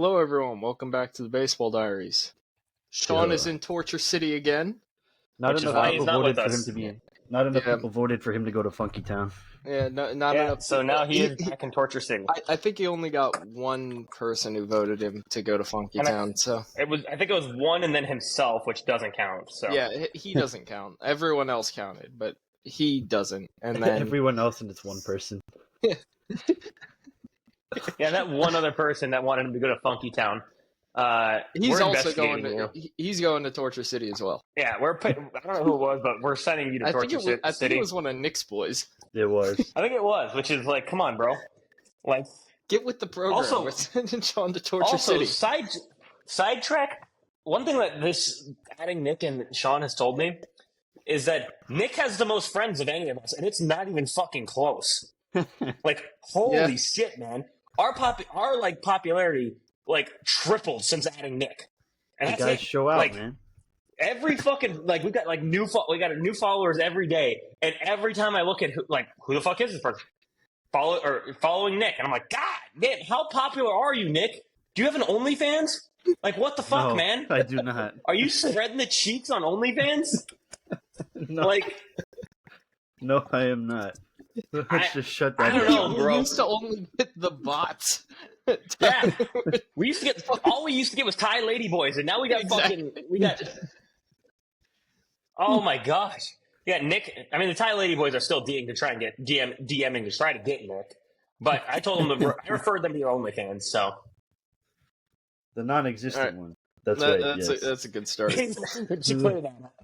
Hello, everyone. Welcome back to the Baseball Diaries. Sean is in Torture City again. Not Which is enough why people he's not voted with for him us. to be in. Not enough Yeah. people voted for him to go to Funky Town. Yeah, not Yeah, enough. so now he is back in Torture City. I think he only got one person who voted him to go to Funky And Town. So I think it was one and then himself, which doesn't count. So yeah, he doesn't count. Everyone else counted, but he doesn't. And then Everyone else, and it's one person. yeah, that one other person that wanted him to go to Funky Town. he's we're also going investigating to you. he's going to Torture City as well. Yeah, I don't know who it was, but we're sending you to I think Torture City. I think it was one of Nick's boys. It was. I think it was, which is like, come on, bro. Like, Get with the program. Also- We're sending Sean to Torture also City. sidetrack. One thing that this adding Nick and Sean has told me is that Nick has the most friends of any of us, and it's not even fucking close. Like, holy Yeah. shit, man! Our popularity tripled since adding Nick. And The that's guys it. show out, Like, man. Every fucking we got new followers every day, and every time I look at who the fuck is this person? Following Nick, and I'm like, God, Nick, how popular are you, Nick? Do you have an OnlyFans? Like, what the fuck, No, man? I do not. Are you spreading the cheeks on OnlyFans? No, Like, no, I am not. Let's just shut I that don't down. know, We bro. used to only get the bots. Yeah. We used to get all we used to get was Thai lady boys, and now we got Oh my gosh. Yeah, Nick. I mean, the Thai lady boys are still DMing to try and get DMing to try to get Nick, but I told them I referred them to your OnlyFans. So The non-existent Alright. one. That's right. Yes. That's a good start. clear that up.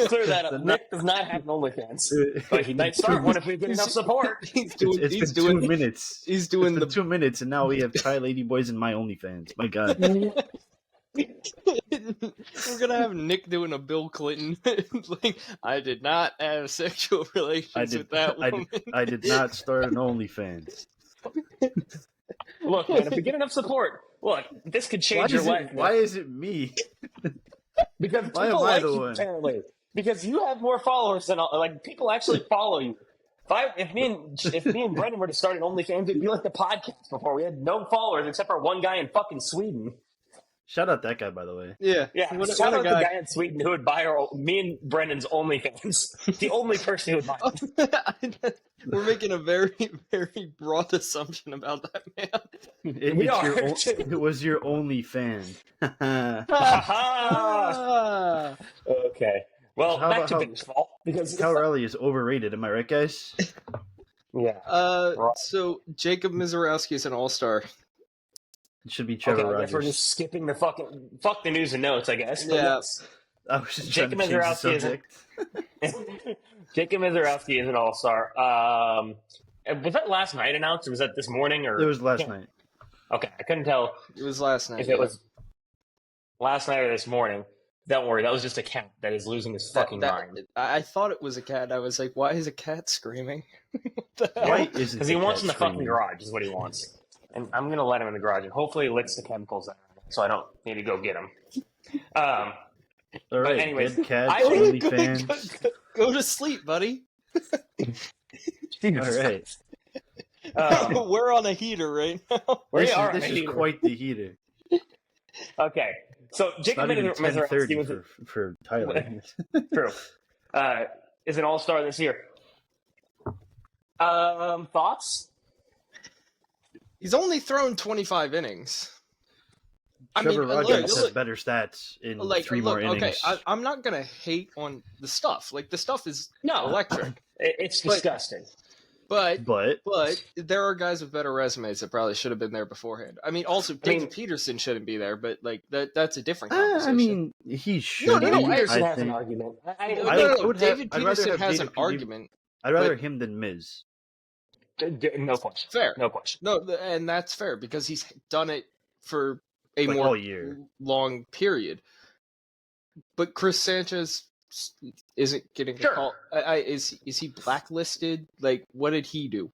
Clear that up. Nick does not have an OnlyFans, but he might start one if we get enough support. He's doing. It's he's been doing. 2 minutes. He's doing It's the. been 2 minutes, and now we have Thai lady boys and my OnlyFans. My God. We're gonna have Nick doing a Bill Clinton. Like, I did not have sexual relations with that woman. I did not start an OnlyFans. Look, man, if we get enough support, look, this could change your life. Why is it me? Because Why people am I like the you, one? apparently. Because you have more followers than people actually follow you. If me and Brendan were to start an OnlyFans, it'd be like the podcast before. We had no followers except for one guy in fucking Sweden. Shout out that guy, by the way. Yeah. Yeah, What shout a out guy. the guy in Sweden who would buy me and Brendan's OnlyFans. The only person who would buy it. We're making a very, very broad assumption about that man. It was your only fan. Ha-ha! Okay. Well, How back about to how- baseball. Because Cowrelli is overrated, am I right, guys? yeah. So Jacob Mizorowski is an all-star. It should be Okay, Trevor I guess Rogers. we're just skipping the fuck the news and notes, I guess. But Yeah. yes. I was just Jacob trying to change the Mizorowski subject. Jacob Mizorowski is an all-star. Was that last night announced, or was that this morning? Or It was last night. Okay, I couldn't tell It was last night. if it was last night or this morning. Don't worry, that was just a cat that is losing his fucking mind. I thought it was a cat. I was like, why is a cat screaming? What the hell? Why isn't Because he the wants cat in the fucking screaming? garage, is what he wants. And I'm going to let him in the garage, and hopefully he licks the chemicals out, so I don't need to go get him. All right, anyways, dead cats, I- OnlyFans. Go to sleep, buddy. All right. We're on a heater right now. This is quite the heater. Okay, so It's Jacob not even Mizorowski 10:30 was for Tyler. true. Is an all-star this year. Thoughts? He's only thrown 25 innings. Trevor Rogers has look, better stats in like, 3 more look, innings. okay, I'm not gonna hate on the stuff. Like, the stuff is No. electric. It's disgusting. But But there are guys with better resumes that probably should have been there beforehand. I mean, also David Peterson shouldn't be there, but like that's a different conversation. I mean, he should. No, David Peterson I has an think. argument. David I'd rather Peterson have has David an argument. I'd rather him than Miz. No question. Fair. No question. No, and that's fair because he's done it for a Like more all year. long period. But Chris Sanchez isn't getting Sure. a call. Is he blacklisted? Like, what did he do?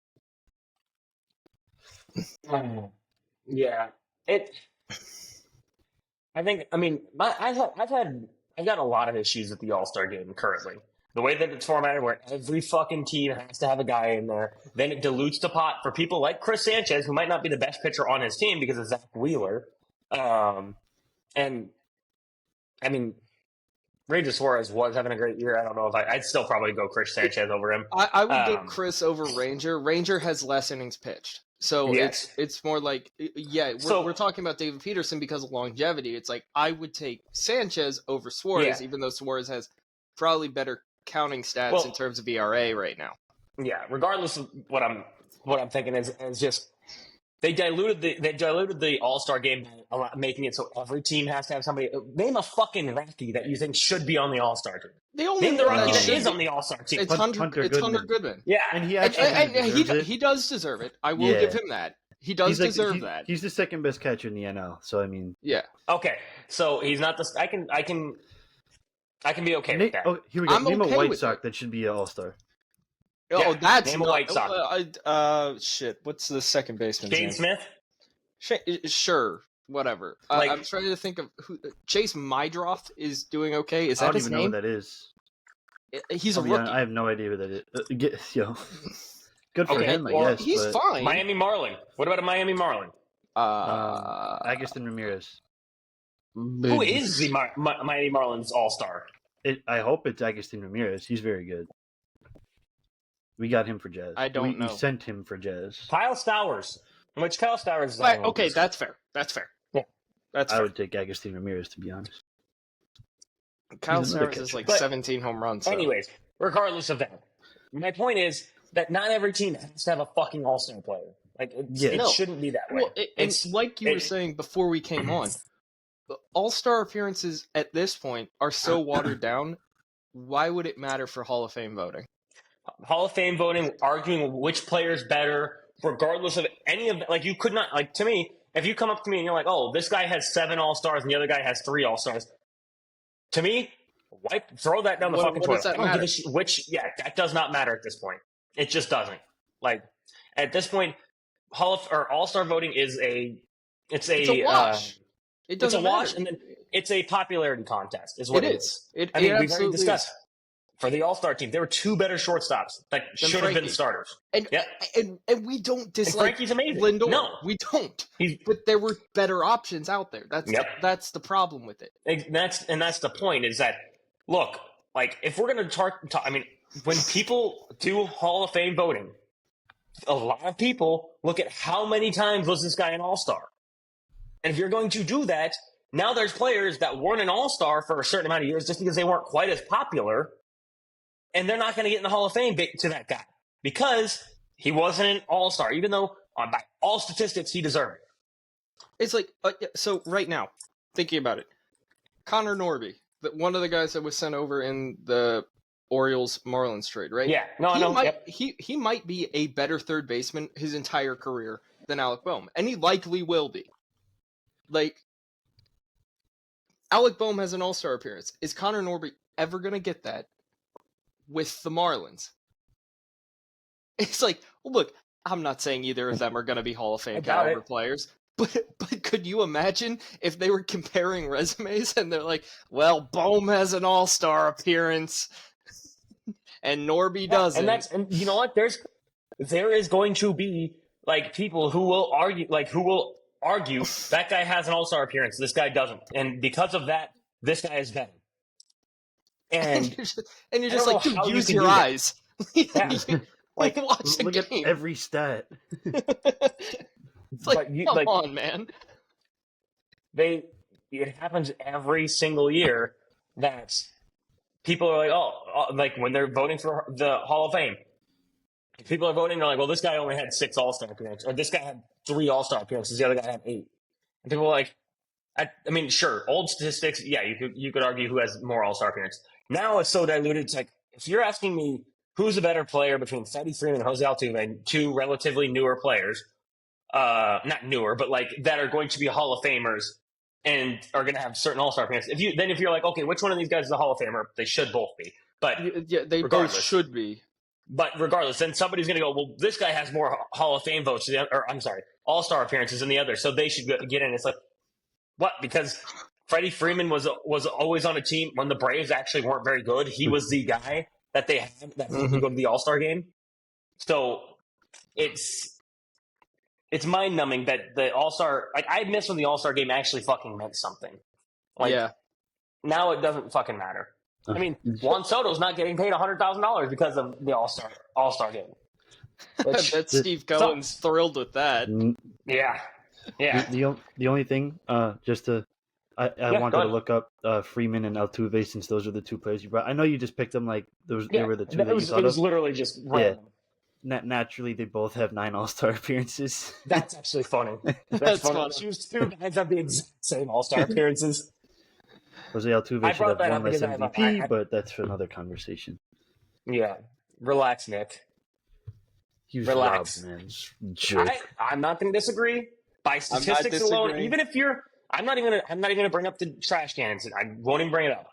Yeah. I think. I mean, I've got a lot of issues with the All-Star game currently. The way that it's formatted, where every fucking team has to have a guy in there, then it dilutes the pot for people like Chris Sanchez, who might not be the best pitcher on his team because of Zach Wheeler. And I mean, Ranger Suarez was having a great year. I don't know if I'd still probably go Chris Sanchez over him. I would go Chris over Ranger. Ranger has less innings pitched. So Yes. it's more like, we're talking about David Peterson because of longevity. It's like I would take Sanchez over Suarez, even though Suarez has probably better counting stats in terms of ERA right now. Yeah, regardless of what I'm thinking is just they diluted the All-Star game by making it so every team has to have somebody. Name a fucking Rocky that you think should be on the All-Star team. Name the Rocky that is on the All-Star team. It's Hunter Goodman. Yeah, and he actually he does deserve it. I will give him that. He does deserve that. He's the second best catcher in the NL. So I mean, yeah. Okay, so he's not the. I can be okay with that. Oh, here we go. Name okay a White Sox that should be an All-Star. Oh, that's name a White Sox. Shit. What's the second baseman? Shane Smith. Sure, whatever. I'm trying to think of who. Chase Mydroth is doing okay. Is that his name? I don't even know who that is. He's a rookie. I have no idea who that is. Good for him, I guess. He's fine. Miami Marlin. What about a Miami Marlin? Agustin Ramirez. Who is the Miami Marlins All-Star? I hope it's Agustin Ramirez. He's very good. We got him for Jazz. I don't know. We sent him for Jazz. Kyle Stowers. Which Kyle Stowers is okay, that's fair. Yeah. That's fair. I would take Agustin Ramirez, to be honest. Kyle Stowers is like 17 home runs. So. Anyways, regardless of that, my point is that not every team has to have a fucking All-Star player. Like, it shouldn't be that way. Well, it's like you were saying before we came on. All-Star appearances at this point are so watered down. Why would it matter for Hall of Fame voting? Hall of Fame voting, arguing which player is better, regardless of any of like you could not like to me. If you come up to me and you're like, "Oh, this guy has 7 All-Stars and the other guy has 3 All-Stars," to me, throw that down the fucking toilet. Does that matter? That does not matter at this point. It just doesn't. Like at this point, All-Star voting is it's a wash. It's a wash, and then it's a popularity contest. Is what it is. We've already discussed. For the All-Star team, there were 2 better shortstops that should have been starters. And we don't dislike Frankie's amazing. Lindor. No. We don't. But there were better options out there. That's the problem with it. That's the point is that, look, like, if we're going to talk, I mean, when people do Hall of Fame voting, a lot of people look at how many times was this guy an All-Star. And if you're going to do that, now there's players that weren't an All-Star for a certain amount of years just because they weren't quite as popular. And they're not going to get in the Hall of Fame to that guy because he wasn't an All-Star, even though by all statistics he deserved it. It's like, so right now, thinking about it, Connor Norby, one of the guys that was sent over in the Orioles-Marlins trade, right? Yeah. No, I know. He might be a better third baseman his entire career than Alec Boehm, and he likely will be. Like, Alec Boehm has an All-Star appearance. Is Connor Norby ever going to get that with the Marlins? It's like, well, look, I'm not saying either of them are going to be Hall of Fame caliber players, but could you imagine if they were comparing resumes and they're like, well, Boehm has an All-Star appearance and Norby doesn't. And you know what? There is going to be like people who will argue that guy has an All-Star appearance, this guy doesn't, and because of that, this guy is better. And you're just like, dude, use your eyes. Yeah. Like, watch the look game. At every stat. It's like, come on, man. It happens every single year that people are like, like when they're voting for the Hall of Fame, people are voting, they're like, well, this guy only had 6 All-Star appearances, or this guy had 3 All-Star appearances, the other guy had 8. And people are like, I mean, sure, old statistics, yeah, you could argue who has more All-Star appearances. Now it's so diluted. It's like, if you're asking me who's a better player between Freddie Freeman and Jose Altuve, 2 relatively newer players, not newer, but like that are going to be Hall of Famers and are going to have certain All-Star appearances. If you're like, okay, which one of these guys is a Hall of Famer? They should both be. But they both should be. But regardless, then somebody's going to go, well, this guy has more Hall of Fame votes, All-Star appearances than the other, so they should get in. It's like, what? Because Freddie Freeman was always on a team when the Braves actually weren't very good. He was the guy that they had that could go to the All-Star game. So it's it's mind numbing that the All-Star, like I miss when the All-Star game actually fucking meant something. Like yeah. now it doesn't fucking matter. I mean, Juan Soto's not getting paid $100,000 because of the All-Star game. I bet Steve Cohen's thrilled with that. Yeah. Yeah. The only thing, I wanted to look up Freeman and Altuve since those are the two players you brought. I know you just picked them like they were the two that you thought It was of. literally just random. Naturally, they both have 9 All-Star appearances. That's actually funny. That's funny. Choose two guys have the exact same All-Star appearances. Jose Altuve I should brought have that one up less because MVP, but that's for another conversation. Yeah. Relax, Nick. He was Relax. robbed, man. Jerk. I'm not going to disagree. By statistics alone, even if you're, I'm not even gonna bring up the trash cans. I won't even bring it up.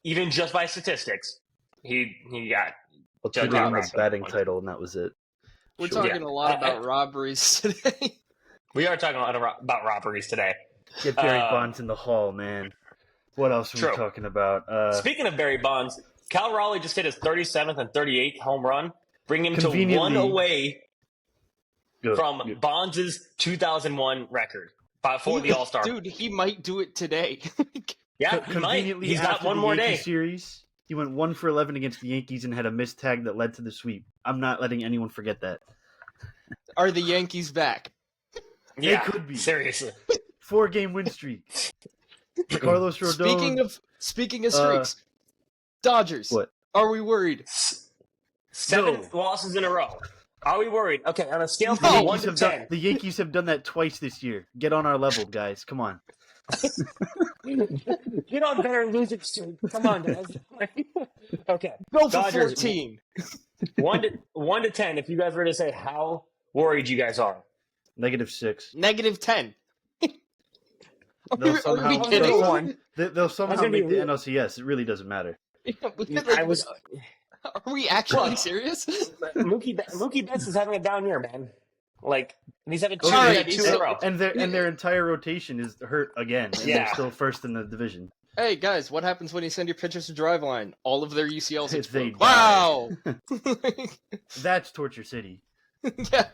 Even just by statistics, he got. Altuve won the batting title, and that was it. We're talking a lot about robberies today. We are talking a lot about robberies today. Get Barry Bonds in the hall, man. What else are we talking about? Speaking of Barry Bonds, Cal Raleigh just hit his 37th and 38th home run, bringing him to one away from Bonds' 2001 record for the All-Star. Dude, he might do it today. Yeah, he might. He's got one more day. Series, he went 1 for 11 against the Yankees and had a missed tag that led to the sweep. I'm not letting anyone forget that. Are the Yankees back? Yeah, they could be. Seriously. 4-game win streak. Carlos Rodon. Speaking of streaks, Dodgers. What? Are we worried? 7 losses in a row. Are we worried? Okay, on a scale from 1 to 10. The Yankees have done that twice this year. Get on our level, guys. Come on. Get on better losing streak. Come on, guys. Okay. Go for Dodgers, 14. 1 to 10, if you guys were to say how worried you guys are. -6. -10. They'll somehow, are we kidding? They'll somehow make the NLCS. It really doesn't matter. Are we actually serious? Mookie Betts is having a down year, man. Like, he's having 2 in a row. And their entire rotation is hurt again. And they're still first in the division. Hey guys, what happens when you send your pitchers to Driveline? All of their UCLs explode. Die. Wow! That's Torture City. Yeah.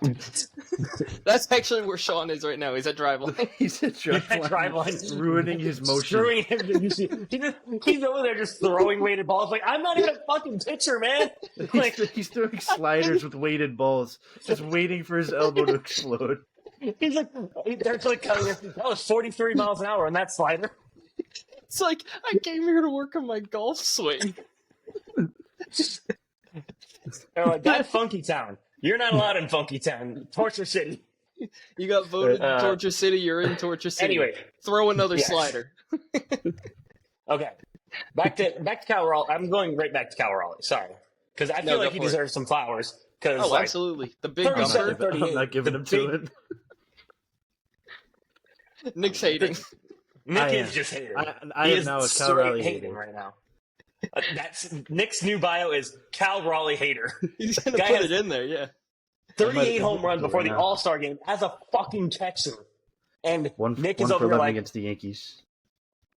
That's actually where Sean is right now. He's at Driveline. He's at Driveline. Ruining his motion. Screwing him. He's over there just throwing weighted balls. Like, I'm not even a fucking pitcher, man. Like, he's throwing sliders with weighted balls, just waiting for his elbow to explode. He's like, they're like cutting it. That was 43 miles an hour on that slider. It's like, I came here to work on my golf swing. They're like, that's Funky Town. You're not allowed in Funky Town. Torture City. You got voted in Torture City, you're in Torture City. Anyway. Throw another slider. Okay. Back to Cal Raleigh. I'm going right back to Cal Raleigh. Sorry. Because I feel like he deserves some flowers. Oh, absolutely. The big number. I'm not giving him to it. Nick's hating. Nick is just hating. I am now a Cal Raleigh hating right now. That's Nick's new bio is Cal Raleigh hater. He's gonna put it in there, yeah. 38 home runs before the All-Star game as a fucking Texan, and Nick is over here like against the Yankees.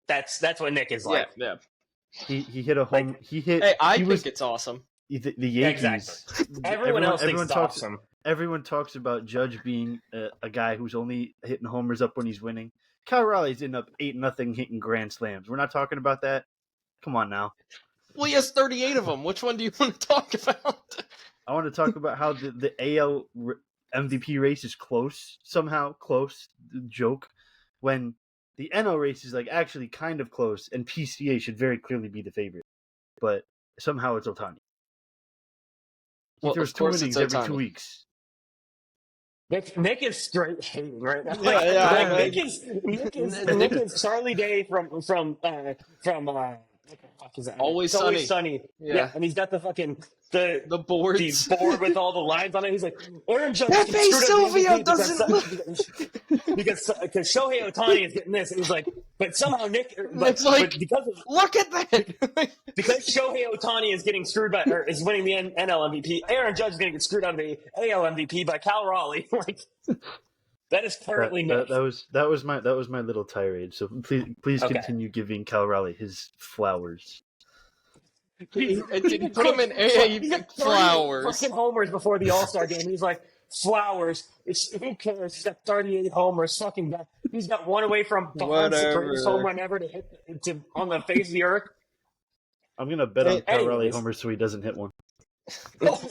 That's what Nick is like. Yeah. He hit a home. Hey, I think it's awesome. The Yankees. Exactly. Everyone else thinks it's awesome. Everyone talks about Judge being a guy who's only hitting homers up when he's winning. Cal Raleigh's in up 8-0 hitting grand slams. We're not talking about that. Come on now. Well, he has 38 of them. Which one do you want to talk about? I want to talk about how the AL MVP race is close. Somehow close. Joke. When the NL race is like actually kind of close, and PCA should very clearly be the favorite. But somehow it's Ohtani. He throws 2 innings every 2 weeks. Nick is straight hating right now. Yeah, Nick is Charlie Day from what the fuck is that? Always Sunny. Yeah, and he's got the fucking the boards. The board with all the lines on it. He's like, Aaron Judge Pepe Silvio doesn't because Shohei Ohtani is getting this. And he's like, but somehow Nick's like, because of, look at that. because Shohei Ohtani is getting screwed by or is winning the NL MVP. Aaron Judge is going to get screwed out of the AL MVP by Cal Raleigh. Like that is currently Nick. That was my little tirade. So please continue giving Cal Raleigh his flowers. It didn't put him in AA flowers. Fucking homers before the All-Star game. He's like, Flowers. Who cares? He's got 38 homers. Fucking guy. He's got one away from the greatest home run ever to hit on the face of the earth. I'm gonna bet on Cal Raleigh homers so he doesn't hit one.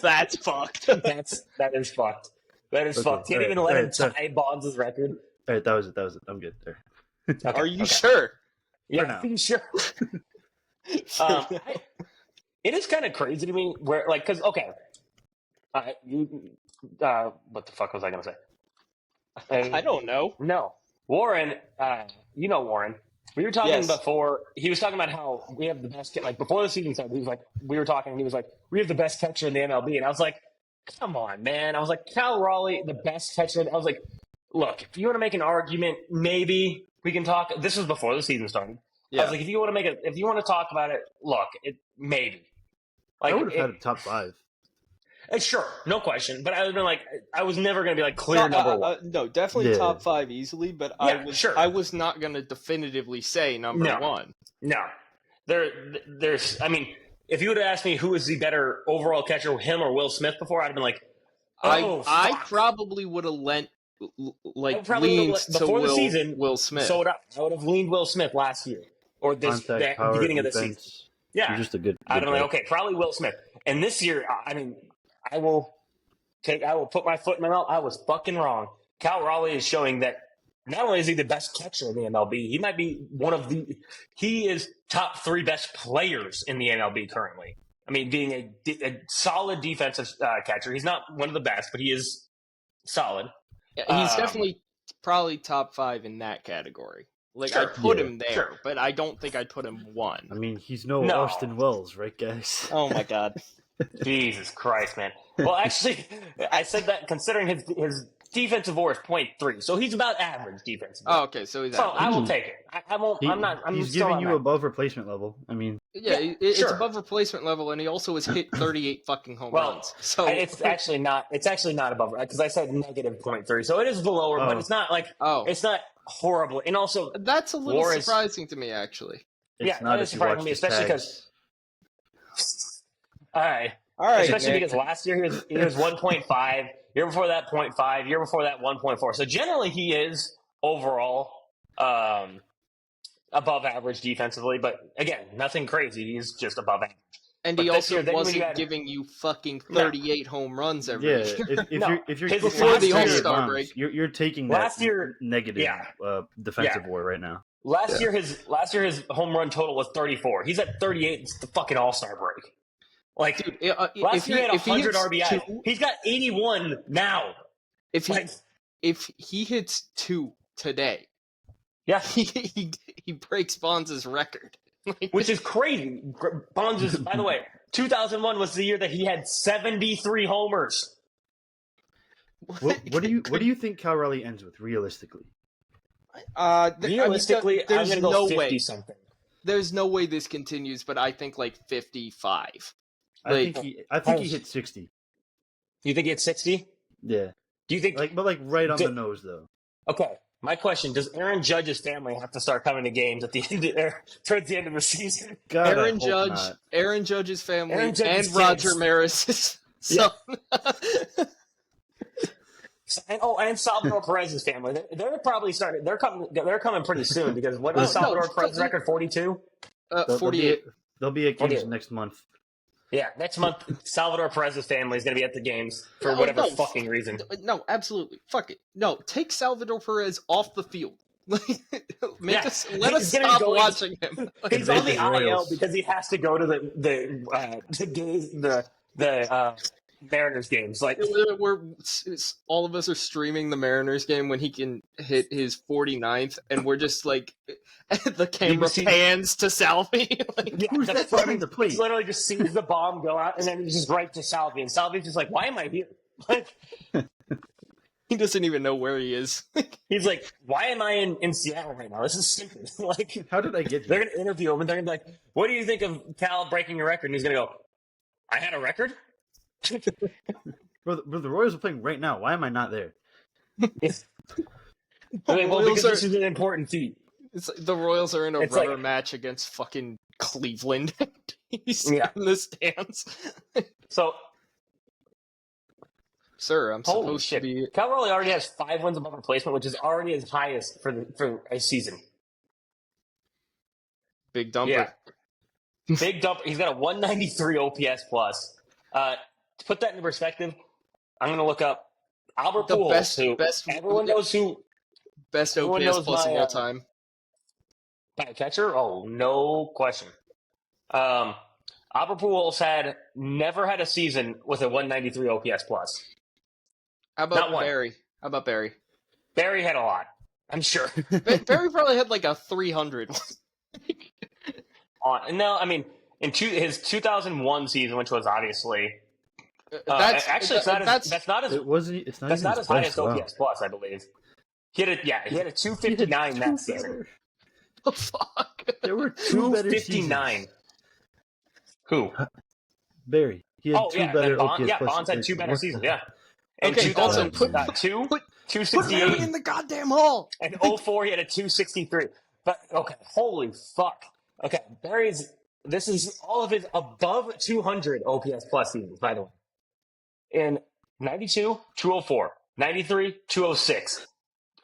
That's fucked. That is fucked. That is fucked. Can't even let him tie Bonds' record. All right, that was it. I'm good. There. Okay, are you sure? Yeah, I'm sure. It is kind of crazy to me where, like, because what the fuck was I gonna say? I don't know. No, Warren. Warren. We were talking before. He was talking about how we have the best. Like before the season started, he was like, we were talking, and he was like, we have the best catcher in the MLB, and I was like, come on, man. I was like, Cal Raleigh, the best catcher. I was like, look, if you want to make an argument, maybe we can talk. This was before the season started. Yeah. I was like, if you want to talk about it, look, maybe. Like, I would have had a top 5. Sure, no question. But I would have been like, I was never going to be like clear number one. No, definitely top 5 easily. But I was not going to definitively say number one. No, there's. I mean, if you would have asked me who is the better overall catcher, him or Will Smith, before, I'd have been like, I probably would have leaned before the season. Will Smith. So I would have leaned Will Smith last year or this beginning of the season. Yeah, just a good. I'd have been like, okay, probably Will Smith. And this year, I mean, I will put my foot in my mouth. I was fucking wrong. Cal Raleigh is showing that not only is he the best catcher in the MLB, he might be he is top 3 best players in the MLB currently. I mean, being a solid defensive catcher. He's not one of the best, but he is solid. Yeah, he's definitely probably top 5 in that category. Like, I'd put him there, but I don't think I'd put him 1. I mean, he's no Austin Wells, right, guys? Oh, my God. Jesus Christ, man. Well, actually, I said that considering his defensive WAR is 0.3, so he's about average defensive WAR. Oh, okay, so he's average. I will take it. I won't. He's giving you above replacement level. I mean, it's above replacement level, and he also has hit 38 fucking home runs. So it's actually not. It's actually not above, because I said negative 0.3, so it is the lower, but it's not like it's not horrible. And also, that's a little surprising to me, actually. That is surprising to me, especially because. All right. Especially because last year he was 1.5. Year before that, 0.5. Year before that, 1.4. So generally, he is overall above average defensively. But again, nothing crazy. He's just above average. And he also wasn't giving you fucking 38 home runs every year. If you're before the All-Star break, you're taking that negative defensive WAR right now. Last year his home run total was 34. He's at 38. It's the fucking All-Star break. Like, dude, last year he had 100 RBI. He's got 81 now. If he hits 2 today, he breaks Bonds' record. Which is crazy. Bonds is, by the way, 2001 was the year that he had 73 homers. What do you think Cal Raleigh ends with realistically? Realistically, there's I'm gonna no go 50 way. Something. There's no way this continues, but I think like 55. I think he hit 60. You think he hit 60? Yeah. Do you think but right on the nose though? Okay. My question: does Aaron Judge's family have to start coming to games at the end towards the end of the season? God, Aaron Judge's family, and Roger Maris's son. And Salvador Perez's family. They're probably starting. They're coming pretty soon because what is Salvador Perez's record? 42. 48. They'll be at games next month. Yeah, next month, Salvador Perez's family is going to be at the games for whatever fucking reason. No, absolutely. Fuck it. No, take Salvador Perez off the field. Let us stop watching him. He's on the IL because he has to go to the Mariners games. Like all of us are streaming the Mariners game when he can hit his 49th, and we're just like the camera pans to Salvi. Who's that running the plate? He literally just sees the bomb go out, and then he's just right to Salvi, and Salvi's just like, "Why am I here?" Like, he doesn't even know where he is. He's like, "Why am I in Seattle right now? This is stupid." Like, how did I get here? They're gonna interview him, and they're gonna be like, "What do you think of Cal breaking your record?" And he's gonna go, "I had a record." Bro, the Royals are playing right now. Why am I not there? Because this is an important feat. The Royals are in a rubber match against fucking Cleveland. He's in the stands. So, sir. I'm Holy supposed shit. to be. Cal Raleigh already has 5 wins above replacement, which is already his highest for a season. Big dumper. Yeah. Big dumper. He's got a 193 OPS plus. To put that into perspective, I'm going to look up Albert The Pujols, who best everyone knows who. Best everyone OPS knows plus of my, all time. Catcher? Oh, no question. Albert Pujols never had a season with a 193 OPS plus. How Not about one. Barry? How about Barry? Barry had a lot, I'm sure. Barry probably had like a 300. No, I mean, his 2001 season, which was obviously That's not his It wasn't. It's not that's even not his his highest best. Wow. OPS plus, I believe. He had a 259 that season. the fuck. There were two better 259. seasons. Who? Barry. He had two better OPS plus. Bonds had 2 better seasons. Yeah. And Okay, also 2000, put 268. Barry in the goddamn hall. And 04, he had a 263. But, okay, holy fuck. Okay, this is all of his above 200 OPS plus seasons, by the way. In 92, 204. 93, 206.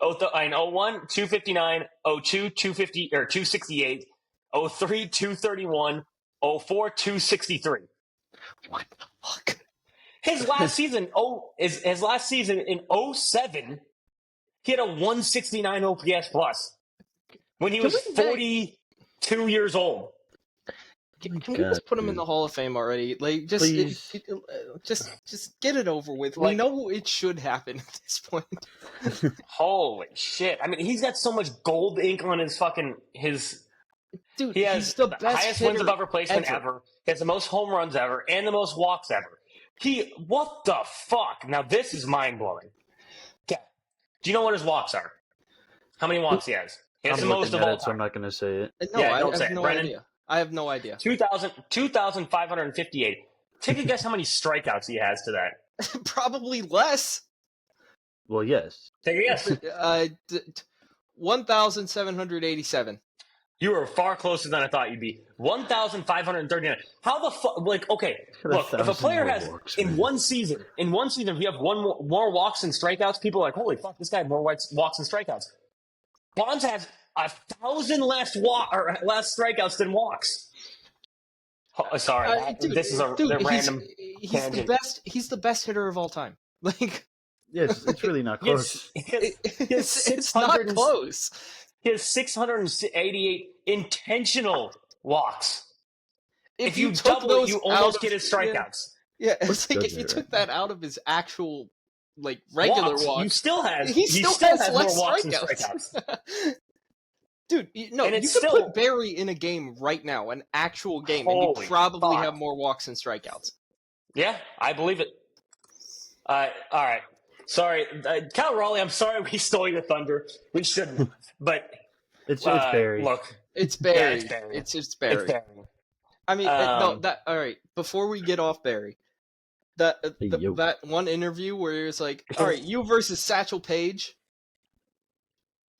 In 01, 259. 02, 250, or 268. 03, 231. 04, 263. What the fuck? His last season, in 07, he had a 169 OPS plus when he was 42 years old. Can we just put him in the Hall of Fame already? Like, just get it over with. We know it should happen at this point. Holy shit! I mean, he's got so much gold ink on his. Dude, he has he's the the best highest wins above replacement ever. ever. He has the most home runs ever and the most walks ever. What the fuck? Now this is mind blowing. Okay, do you know what his walks are? How many walks he has? He has the most of all time. So I'm not going to say it. No, Yeah, I don't have say it. no Brennan? idea. I have no idea. 2,558. Take a guess how many strikeouts he has to that. Probably less. Well, yes. Take a guess. 1,787. You were far closer than I thought you'd be. 1,539. How the fuck? Like, okay, look, if a player has in one season, if you have more walks and strikeouts, people are like, holy fuck, this guy had more walks and strikeouts. Bonds has 1,000 less strikeouts than walks. Oh, sorry, this is a random tangent. He's the best hitter of all time. Like, yes, it's really not close. It's not close. He has 688 intentional walks. If you double it, you almost get his strikeouts. Yeah, it's like if you took that out of his actual regular walks, he still has less more walks strikeouts. and strikeouts. Dude, you could put Barry in a game right now, an actual game, and you'd probably have more walks and strikeouts. Yeah, I believe it. All right. Sorry, Cal Raleigh, I'm sorry we stole your thunder. We shouldn't. But it's Barry. Look, it's Barry. Yeah, it's Barry. It's just Barry. It's Barry. I mean, all right. Before we get off Barry, that one interview where he was like, "All right, you versus Satchel Paige."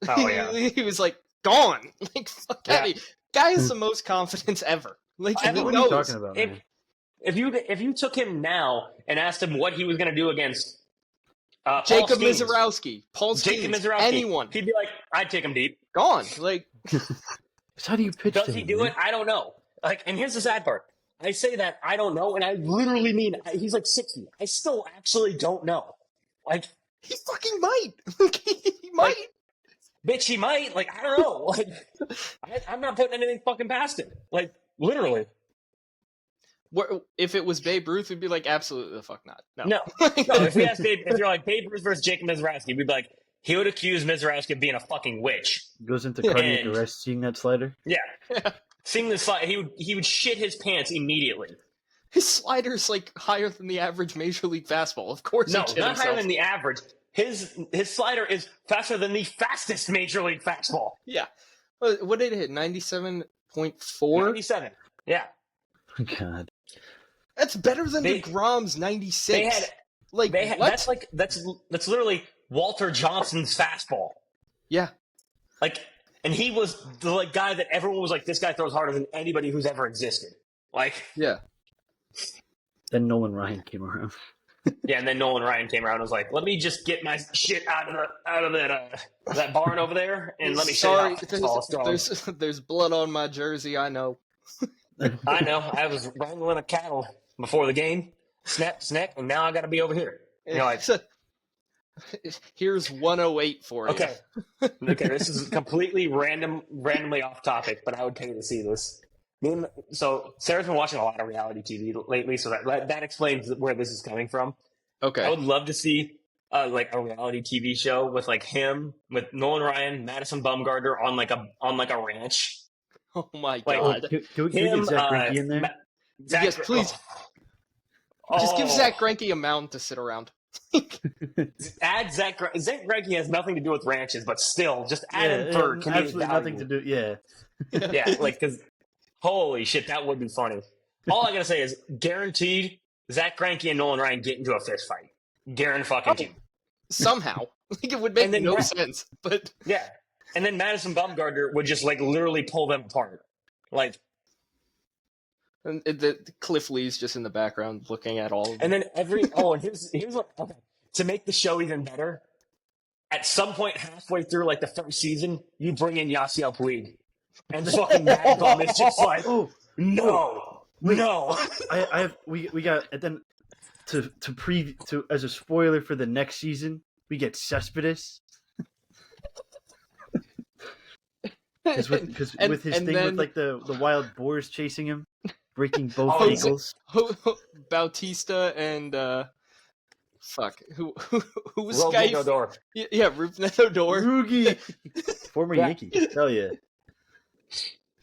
Oh yeah. He was like, "Gone." Like, fuck out of here. Guy has the most confidence ever. Like, what are you talking about, man? If you took him now and asked him what he was going to do against Jacob Mizorowski, Paul Skeens, anyone, he'd be like, "I'd take him deep." Gone. Like, so how do you pitch? Does he do it? I don't know. Like, and here's the sad part. I say that I don't know, and I literally mean he's like 60. I still actually don't know. Like, he fucking might. Like, he might. Bitch, he might. Like, I don't know. Like, I'm not putting anything fucking past him. Like, literally. If it was Babe Ruth, we'd be like, absolutely the fuck not. No. If we asked if you're like Babe Ruth versus Jacob Mizorowski, we'd be like, he would accuse Mizorowski of being a fucking witch. Goes into cardiac arrest seeing that slider. Yeah. Seeing the slide, he would shit his pants immediately. His slider's like higher than the average Major League fastball. Of course, no, not higher than the average. His slider is faster than the fastest Major League fastball. Yeah. What did it hit? 97.4? 97. Yeah. God. That's better than DeGrom's 96. That's literally Walter Johnson's fastball. Yeah. Like, and he was the guy that everyone was like, this guy throws harder than anybody who's ever existed. Like, yeah. Then Nolan Ryan came around. Yeah, and then Nolan Ryan came around and was like, "Let me just get my shit out of that barn over there, and let me show you how tall, strong." There's blood on my jersey. I know. I know. I was wrangling a cattle before the game. Snap, snap, and now I got to be over here. You know, like, here's 108 for you. okay, this is completely randomly off topic, but I would pay to see this. So Sarah's been watching a lot of reality TV lately, so that explains where this is coming from. Okay. I would love to see like a reality TV show with like him, with Nolan Ryan, Madison Bumgarner on like a ranch. Oh my Like, god. Can we get Zach Greinke in there? Yes, please. Just give Zach Greinke a mountain to sit around. Add Zach Greinke has nothing to do with ranches, but still, just add him for comedic absolutely value. nothing to do. Yeah, Yeah, like because holy shit, that would be funny. All I gotta say is guaranteed Zach Greinke and Nolan Ryan get into a fist fight. Guaranteed. Somehow, like it would make no sense, but yeah. And then Madison Bumgarner would just like literally pull them apart, like. And the Cliff Lee's just in the background looking at all of them. And then and here's what, okay, to make the show even better, at some point halfway through like the first season, you bring in Yasiel Puig. And fucking Mad Bum is just like, no. We got, and then to as a spoiler for the next season, we get Cespedes. Because with his thing with like the wild boars chasing him, breaking both ankles. Bautista and who's Rougned Odor. Yeah, Rougned Odor. Rugi, former Yankee. Hell yeah,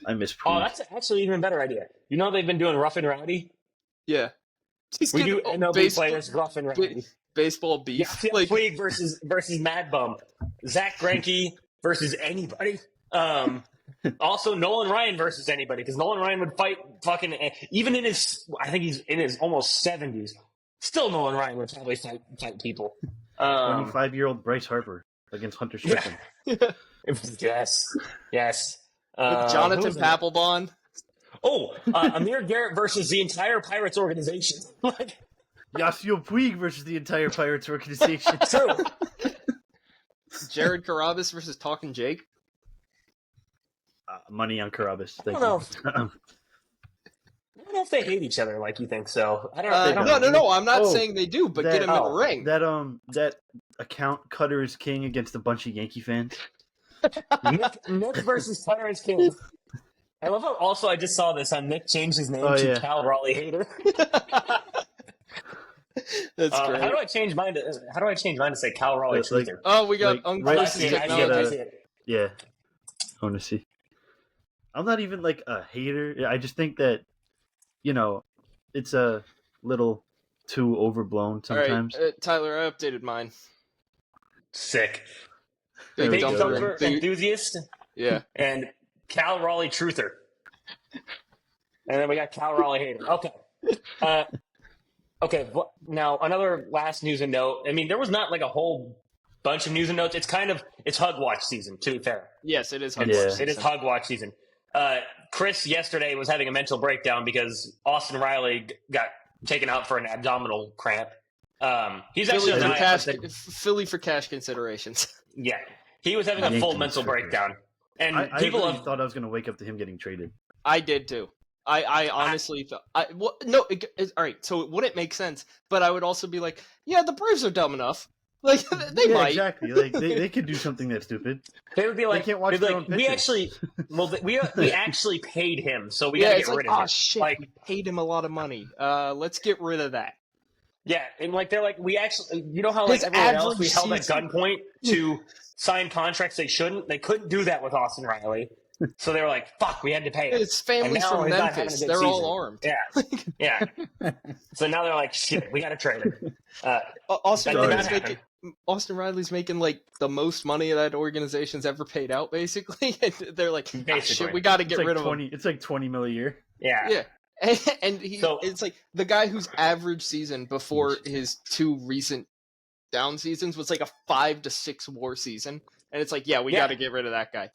I miss. Oh, that's actually even better idea. You know they've been doing Rough and Rowdy. Yeah, we do MLB players Rough and Rowdy. Baseball beef. Yeah, like Puig versus Mad Bum. Zach Greinke versus anybody. Also, Nolan Ryan versus anybody, because Nolan Ryan would fight fucking even in his. I think he's in his almost 70s. Still, Nolan Ryan would probably fight people. 25-year-old Bryce Harper against Hunter Strickland. Yeah. Yes. Jonathan Papelbon. Amir Garrett versus the entire Pirates organization. Yasiel Puig versus the entire Pirates organization. True. Jared Carrabis versus Talking Jake. Money on Carrabis. Thank you. I don't know if they hate each other like you think so. I don't know. No. I'm not saying they do, but get him in the ring. That account Cutter is king against a bunch of Yankee fans. Nick versus Cutter is king. I love how also I just saw this on Nick changed his name to Cal Raleigh Hater. That's great. How do I change mine to say Cal Raleigh Truther? We got unclassified technology. Yeah. I want to see. I'm not even like a hater. I just think that, it's a little too overblown sometimes. All right, Tyler, I updated mine. Sick. Big Dumper enthusiast. Yeah. And Cal Raleigh Truther. And then we got Cal Raleigh Hater. Okay. Okay. Now, another last news and note. I mean, there was not like a whole bunch of news and notes. It's Hug Watch season, to be fair. Yes, it is Hug Watch season. It is Hug Watch season. Chris yesterday was having a mental breakdown because Austin Riley got taken out for an abdominal cramp. He's actually Philly for cash considerations. Yeah, he was having a full mental breakdown, and I really thought I was going to wake up to him getting traded. I did too. I honestly thought. All right. So it wouldn't make sense, but I would also be like, yeah, the Braves are dumb enough. Like they might exactly. Like they could do something that's stupid. They would be like, they can't watch their own pitches. we actually paid him, so we got to get rid of him. Oh shit! Like, we paid him a lot of money. Let's get rid of that. Yeah, and like they're like, we actually, how like everyone else we held at gunpoint to sign contracts they shouldn't. They couldn't do that with Austin Riley, so they were like, "Fuck, we had to pay him." It's families from Memphis. They're all armed. Yeah, yeah. So now they're like, "Shit, we got to trade him." Austin Riley's making like the most money that organization's ever paid out, basically. And they're like, shit, we got to get rid of him. It's like $20 million a year. Yeah, yeah. And it's like the guy whose average season before his two recent down seasons was like a 5 to 6 WAR season, and it's like, we got to get rid of that guy.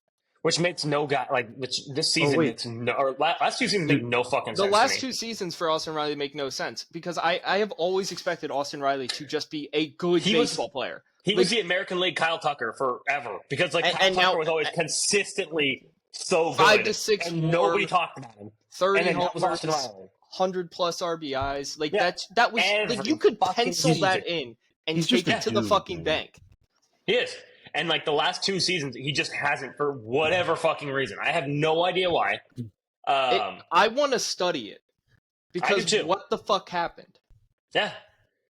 Which makes no guy which this season makes no, or last 2 seasons make no fucking sense. The last to me. 2 seasons for Austin Riley make no sense because I have always expected Austin Riley to just be a good baseball player. He was the American League Kyle Tucker forever because Kyle Tucker was always consistently so good. 5 to 6 and nobody talked about him. 30 and home runs, 100 plus RBIs. That was like you could pencil that in and take it to the fucking bank. He is. And the last 2 seasons, he just hasn't for whatever fucking reason. I have no idea why. I want to study it because what the fuck happened? Yeah,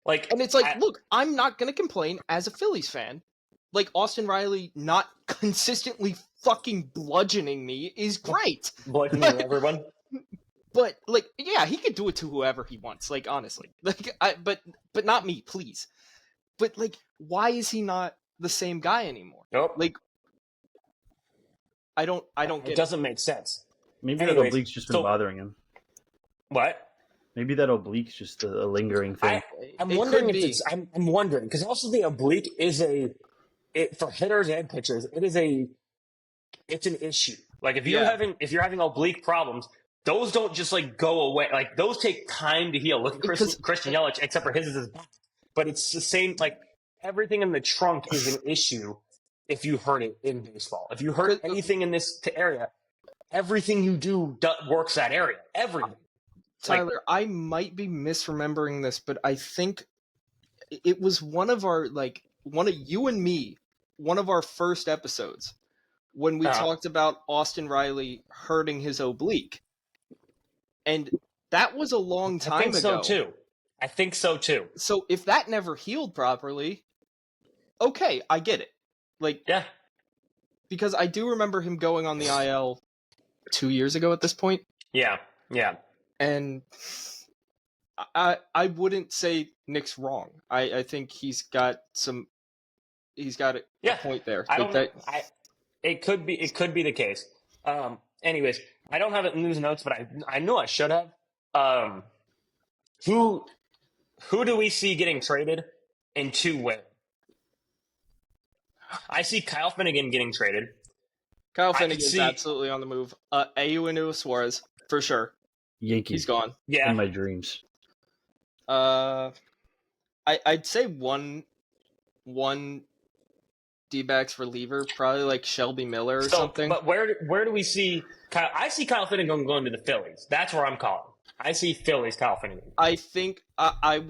and it's like, look, I'm not gonna complain as a Phillies fan. Like Austin Riley not consistently fucking bludgeoning me is great. Bludgeoning everyone. But he could do it to whoever he wants. Like honestly, but not me, please. But why is he not the same guy anymore? Nope. I don't get it. Doesn't make sense. Maybe that oblique's just been bothering him. What? Maybe that oblique's just a lingering thing. I'm wondering if it's. I'm wondering because also the oblique is for hitters and pitchers. It's an issue. If you're having oblique problems, those don't just go away. Those take time to heal. Look at Christian Yelich, except for his is back. But it's the same. Everything in the trunk is an issue if you hurt it in baseball. If you hurt anything in this area, everything you do works that area. Everything. Tyler, I might be misremembering this, but I think it was one of you and me, one of our first episodes when we talked about Austin Riley hurting his oblique. And that was a long time ago. I think so too. So if that never healed properly, okay, I get it. Because I do remember him going on the IL 2 years ago at this point. Yeah. And I wouldn't say Nick's wrong. I think he's got a point there. It could be the case. Anyways, I don't have it in news notes, but I know I should have. Who do we see getting traded and to where? I see Kyle Finnegan getting traded. Kyle Finnegan's absolutely on the move. Eugenio Suarez, for sure. Yankees. He's gone. Yeah. In my dreams. I'd say one D-backs reliever, probably Shelby Miller or something. But where do we see Kyle? I see Kyle Finnegan going to the Phillies. That's where I'm calling. I see Phillies Kyle Finnegan. I think I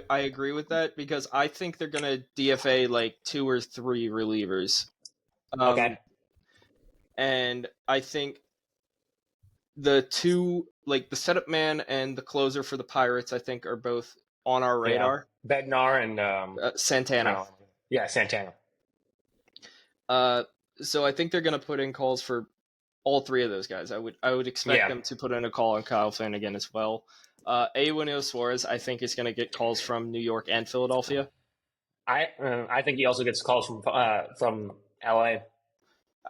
agree with that because I think they're gonna DFA 2 or 3 relievers. Okay. And I think the two, the setup man and the closer for the Pirates, I think are both on our radar. Yeah. Bednar and Santana. Santana. So I think they're going to put in calls for all 3 of those guys. I would expect them to put in a call on Kyle Finnegan as well. Eugenio Suarez, I think, is going to get calls from New York and Philadelphia. I think he also gets calls from LA.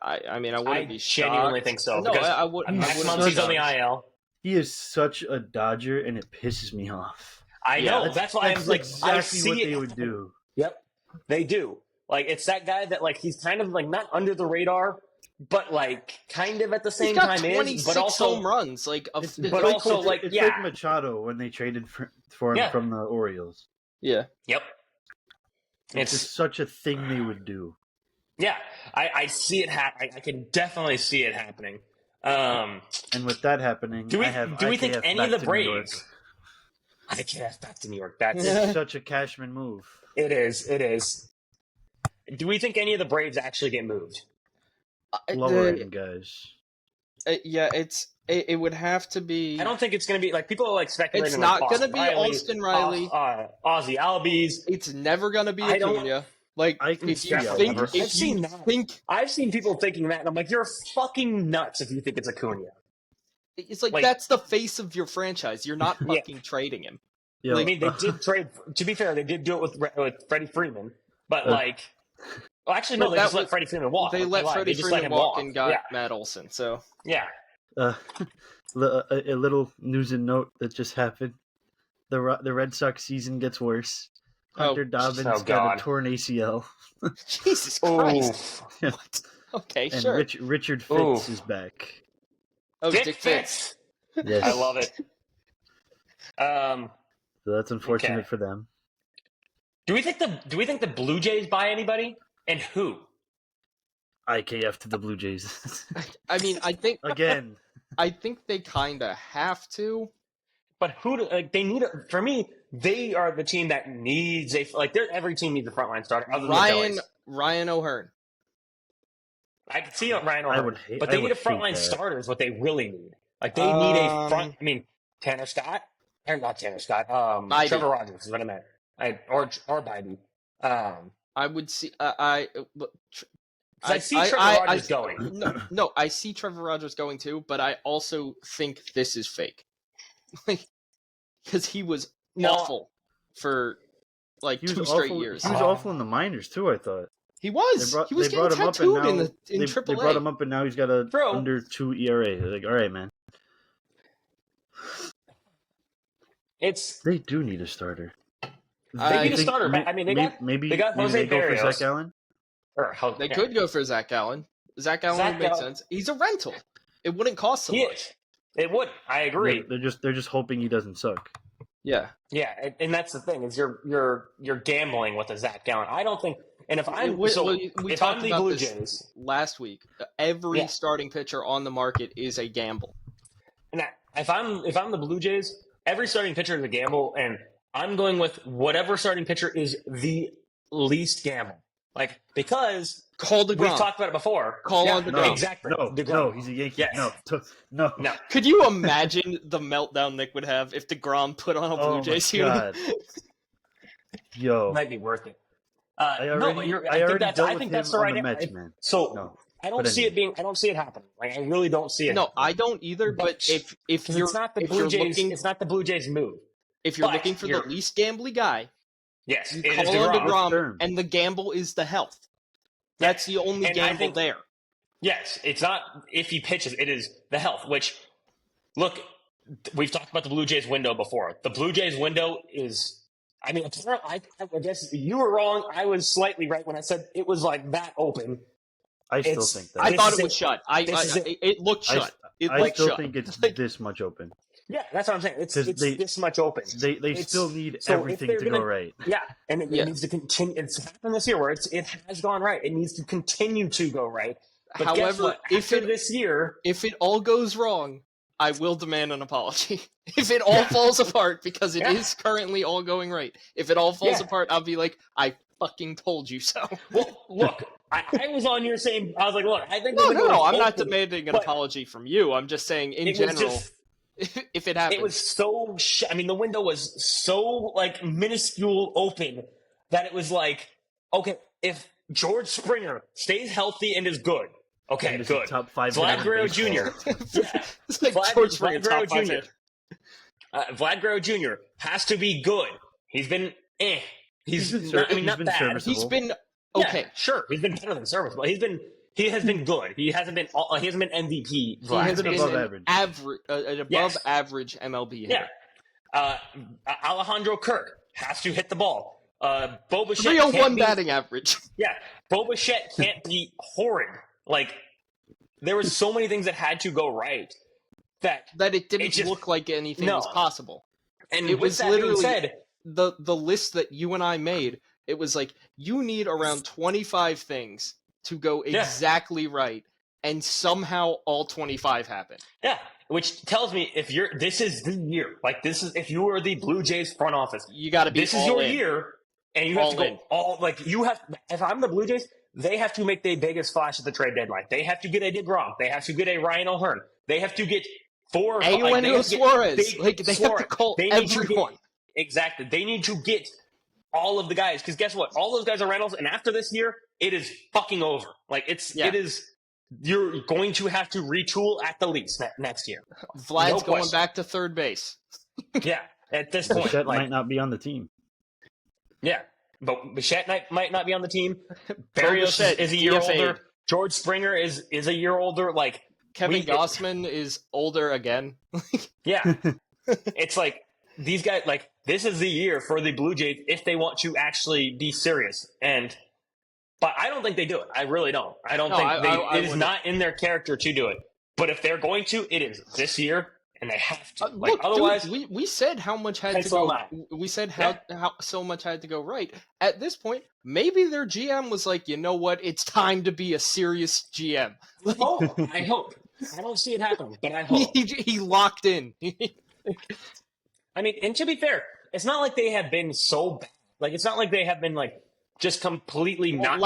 I mean, I wouldn't be shocked. I genuinely think so. No, I wouldn't. Next month he's on the IL. He is such a Dodger, and it pisses me off. I know. That's why I'm exactly I see what it. they would do. Yep, they do. It's that guy that he's kind of not under the radar, but kind of at the same time is, but also home runs. It's like Machado when they traded for him from the Orioles. Yeah. Yep. It's just such a thing they would do. Yeah, I see it happen. I can definitely see it happening. And with that happening, do we think IKF any of the Braves? IKF back to New York. That's such a Cashman move. It is. Do we think any of the Braves actually get moved? Lower end guys. Yeah, it would have to be. I don't think it's going to be people are speculating. It's not going to be Austin Riley, Ozzy Albies. It's never going to be Acuna. I've seen people thinking that, and I'm like, you're fucking nuts if you think it's Acuna. It's that's the face of your franchise. You're not fucking trading him. Yeah. I mean, they did trade. To be fair, they did do it with Freddie Freeman, but well, actually, no, they just let Freddie Freeman walk. They let Freddie Freeman walk and got Matt Olson. So yeah. A little news and note that just happened: the Red Sox season gets worse. Hunter Dobbins got a torn ACL. Jesus Christ! Yeah. What? Okay, And sure. Richard Fitz is back. Oh, Dick Dick Fitz. Yes. I love it. So that's unfortunate Okay. for them. Do we think the Blue Jays buy anybody, and who? IKF to the Blue Jays. I mean, I think Again. they kind of have to. But they need for me, they are the team that needs every team needs a frontline starter other than the Phillies. Ryan O'Hearn. I can see Ryan O'Hearn, but they need a frontline starter is what they really need. Like they need a front. I mean, Tanner Scott or not Tanner Scott. Trevor Rogers is what I meant. Or Biden. I would see. I see Trevor Rogers going. No, I see Trevor Rogers going too, but I also think this is fake. Like, because he was awful for like 2 straight years. He was awful in the minors too, I thought. He was. He was getting tattooed in AAA. They brought him up, and now he's got a under 2 ERA. They're like, all right, man. They do need a starter. They need a starter. I mean, they got Jose Barrios. For Zach Allen? They could go for Zach Allen. Zach Allen would make sense. He's a rental. It wouldn't cost so much. It would. I agree. They're just hoping he doesn't suck. Yeah. Yeah, and that's the thing is you're gambling with a Zach Allen. I don't think. And if I'm we if talked I'm the about Blue this Jays last week, every starting pitcher on the market is a gamble. And if I'm the Blue Jays, every starting pitcher is a gamble, and I'm going with whatever starting pitcher is the least gamble. Like because Call DeGrom. We've talked about it before. On DeGrom. No, exactly. No, he's a Yankee. Yes. No. Could you imagine the meltdown Nick would have if DeGrom put on a Blue Jays uniform? Yo, it might be worth it. I think that's the right Mets, man. So I don't see it being. I don't see it happening. Like I really don't see it. No, I don't either. But if you're it's not the Blue Jays, it's not the Blue Jays move. If you're looking for the least gambly guy, yes, you call on DeGrom, and the gamble is the health. That's the only gamble there. Yes, it's not if he pitches; it is the health. Which, look, we've talked about the Blue Jays window before. The Blue Jays window is. I mean, I guess you were wrong. I was slightly right when I said it was like that open. I still think that. I thought it was shut. It looked shut. I still think it's this much open. Yeah, that's what I'm saying. It's this much open. They still need everything to go right. Yeah, and it needs to continue. It's happened this year where it has gone right. It needs to continue to go right. But however, if it all goes wrong, I will demand an apology. If it all falls apart, because it is currently all going right. If it all falls apart, I'll be like, I fucking told you so. Well, look, I was on your same. I was like, look, I think no. I'm not demanding an apology from you. I'm just saying in general. If it happens. It was so. I mean, the window was so like minuscule open that it was like, okay, if George Springer stays healthy and is good, okay, good. Top 5 Vlad Guerrero Jr. It's like George Springer, Vlad top 5 Jr. Vlad Guerrero Jr. has to be good. He's been He's been not bad. Serviceable. He's been okay. Yeah, sure, he's been better than serviceable. He has been good. He hasn't been MVP. He has been above average MLB hitter. Yeah. Alejandro Kirk has to hit the ball. Bo Bichette 301 batting average. Yeah. Bo Bichette can't be horrid. Like there was so many things that had to go right that it didn't look like anything was possible. And it was literally said, the list that you and I made. It was like you need around 25 things to go exactly right, and somehow all 25 happen. Yeah, which tells me this is the year. Like if you are the Blue Jays front office, you got to be. This is your year, and you have to go all like you have. If I'm the Blue Jays, they have to make the biggest splash at the trade deadline. They have to get a DeGrom. They have to get a Ryan O'Hearn. They have to get Eugenio Suarez. They have to call everyone. Exactly. They need to get all of the guys, because guess what? All those guys are rentals, and after this year, it is fucking over. Like it is. You're going to have to retool at the least next year. Vlad's going back to third base. Yeah, at this point, Bichette might not be on the team. Yeah, but Bichette might not be on the team. Barrios is a year older. George Springer is a year older. Like Kevin Gossman is older again. Yeah, it's like these guys. Like this is the year for the Blue Jays if they want to actually be serious. And But I don't think they do it. I really don't. I don't No, think I it is wouldn't. not in their character to do it. But if they're going to, it is this year, and they have to. Look, otherwise, dude, we said how much had to pencil go. them We said how so much had to go right. At this point, maybe their GM was like, you know what? It's time to be a serious GM. I hope. I don't see it happening, but I hope. He locked in. I mean, and to be fair, it's not like they have been so bad. Like, it's not like they have been like just completely not.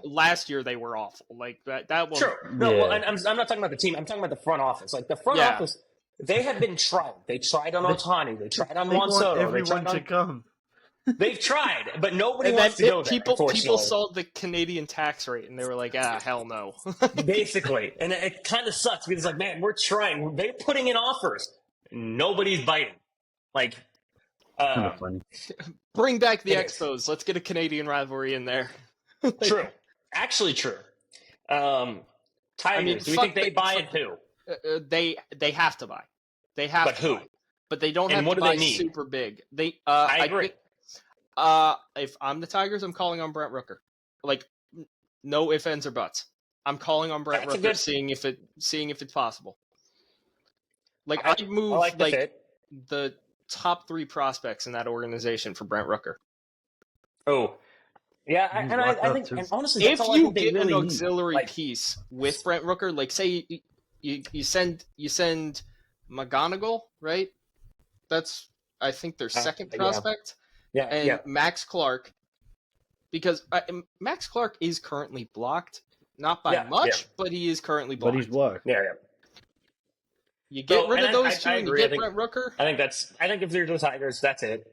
Last year they were awful. Like that was true. No, well, and I'm not talking about the team. I'm talking about the front office. Like the front office, they have been trying. They tried on Ohtani. They tried on Juan Soto. Everyone to come. They've tried, but nobody and wants to go there. People saw the Canadian tax rate and they were like, hell no. Basically, and it kind of sucks because like, man, we're trying. They're putting in offers. Nobody's biting. Like, kind of funny. Bring back the Expos. Let's get a Canadian rivalry in there. True. Actually true. Tigers, do you think they buy it too? They have to buy. They have but to who? buy. But they don't and have what to do buy they need? super big. I agree. If I'm the Tigers, I'm calling on Brent Rooker. Like, no ifs, ands, or buts. I'm calling on Brent Rooker, seeing if it's possible. Like, I'd move the top 3 prospects in that organization for Brent Rooker. Oh, yeah, I think, and honestly, if that's all you I think get they really an auxiliary need. piece with Brent Rooker, like say you send McGonigal, right? That's I think their second prospect. Yeah, and Max Clark, because Max Clark is currently blocked, not by much, but he is currently blocked. But he's blocked. Yeah. You get rid of those two, and you get Brent Rooker. I think if they're the Tigers, that's it.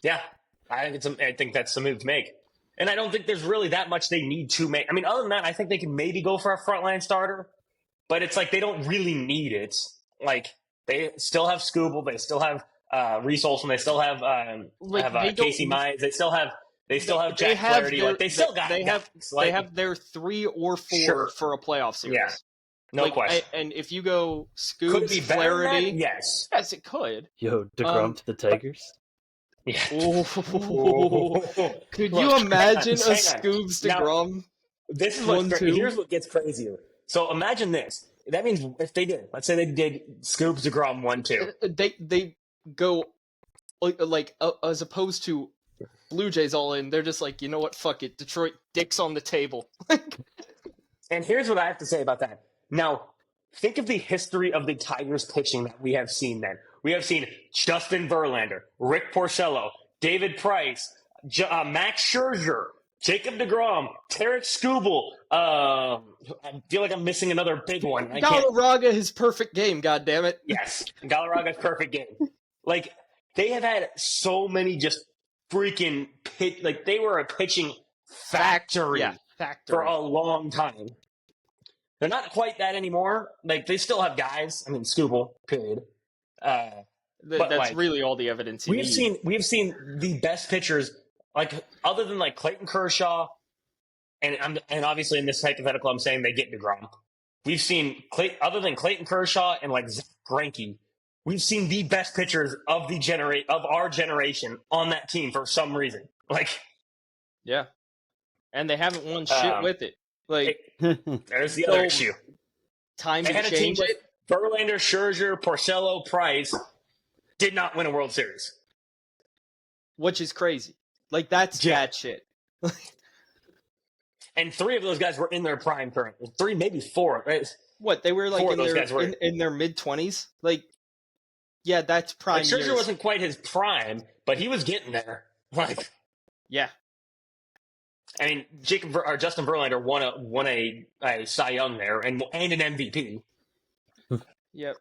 Yeah, I think that's the move to make. And I don't think there's really that much they need to make. I mean, other than that, I think they can maybe go for a frontline starter, but it's like they don't really need it. Like they still have Scooble, they still have Reese Olson, they still have Casey Mize, they still have Jack Flaherty. They have their 3 or 4 for a playoff series. Yeah. No question. And if you go Scoobs, Flaherty, yes, it could. Yo, DeGrom to the Tigers. Yeah. Could you imagine a Scoobs DeGrom? This is here's what gets crazier. So imagine this. That means if they did, let's say they did Scoobs DeGrom 1-2. They go like as opposed to Blue Jays all in. They're just like, you know what? Fuck it. Detroit dicks on the table. And here's what I have to say about that. Now, think of the history of the Tigers pitching that we have seen then. We have seen Justin Verlander, Rick Porcello, David Price, Max Scherzer, Jacob DeGrom, Tarek Skubal. I feel like I'm missing another big one. Galarraga, his perfect game, goddammit. Yes, Galarraga's perfect game. Like, they have had so many just freaking like, they were a pitching factory for a long time. They're not quite that anymore. Like, they still have guys. I mean, Skubal, period. That's really all the evidence you need. We've seen the best pitchers, like, other than like Clayton Kershaw, and obviously in this hypothetical, I'm saying they get DeGrom. We've seen other than Clayton Kershaw and like Zach Greinke, we've seen the best pitchers of our generation on that team for some reason. Like, yeah, and they haven't won shit with it. Like, there's the other issue. Time to change it. Verlander, Scherzer, Porcello, Price did not win a World Series, which is crazy. Like, that's bad shit. And 3 of those guys were in their prime currently. 3, maybe 4. Right? What, they were like in their mid-20s? Like, yeah, that's prime. Like, Scherzer wasn't quite his prime, but he was getting there. Like, yeah. I mean, Justin Verlander won a Cy Young there and an MVP. Yeah.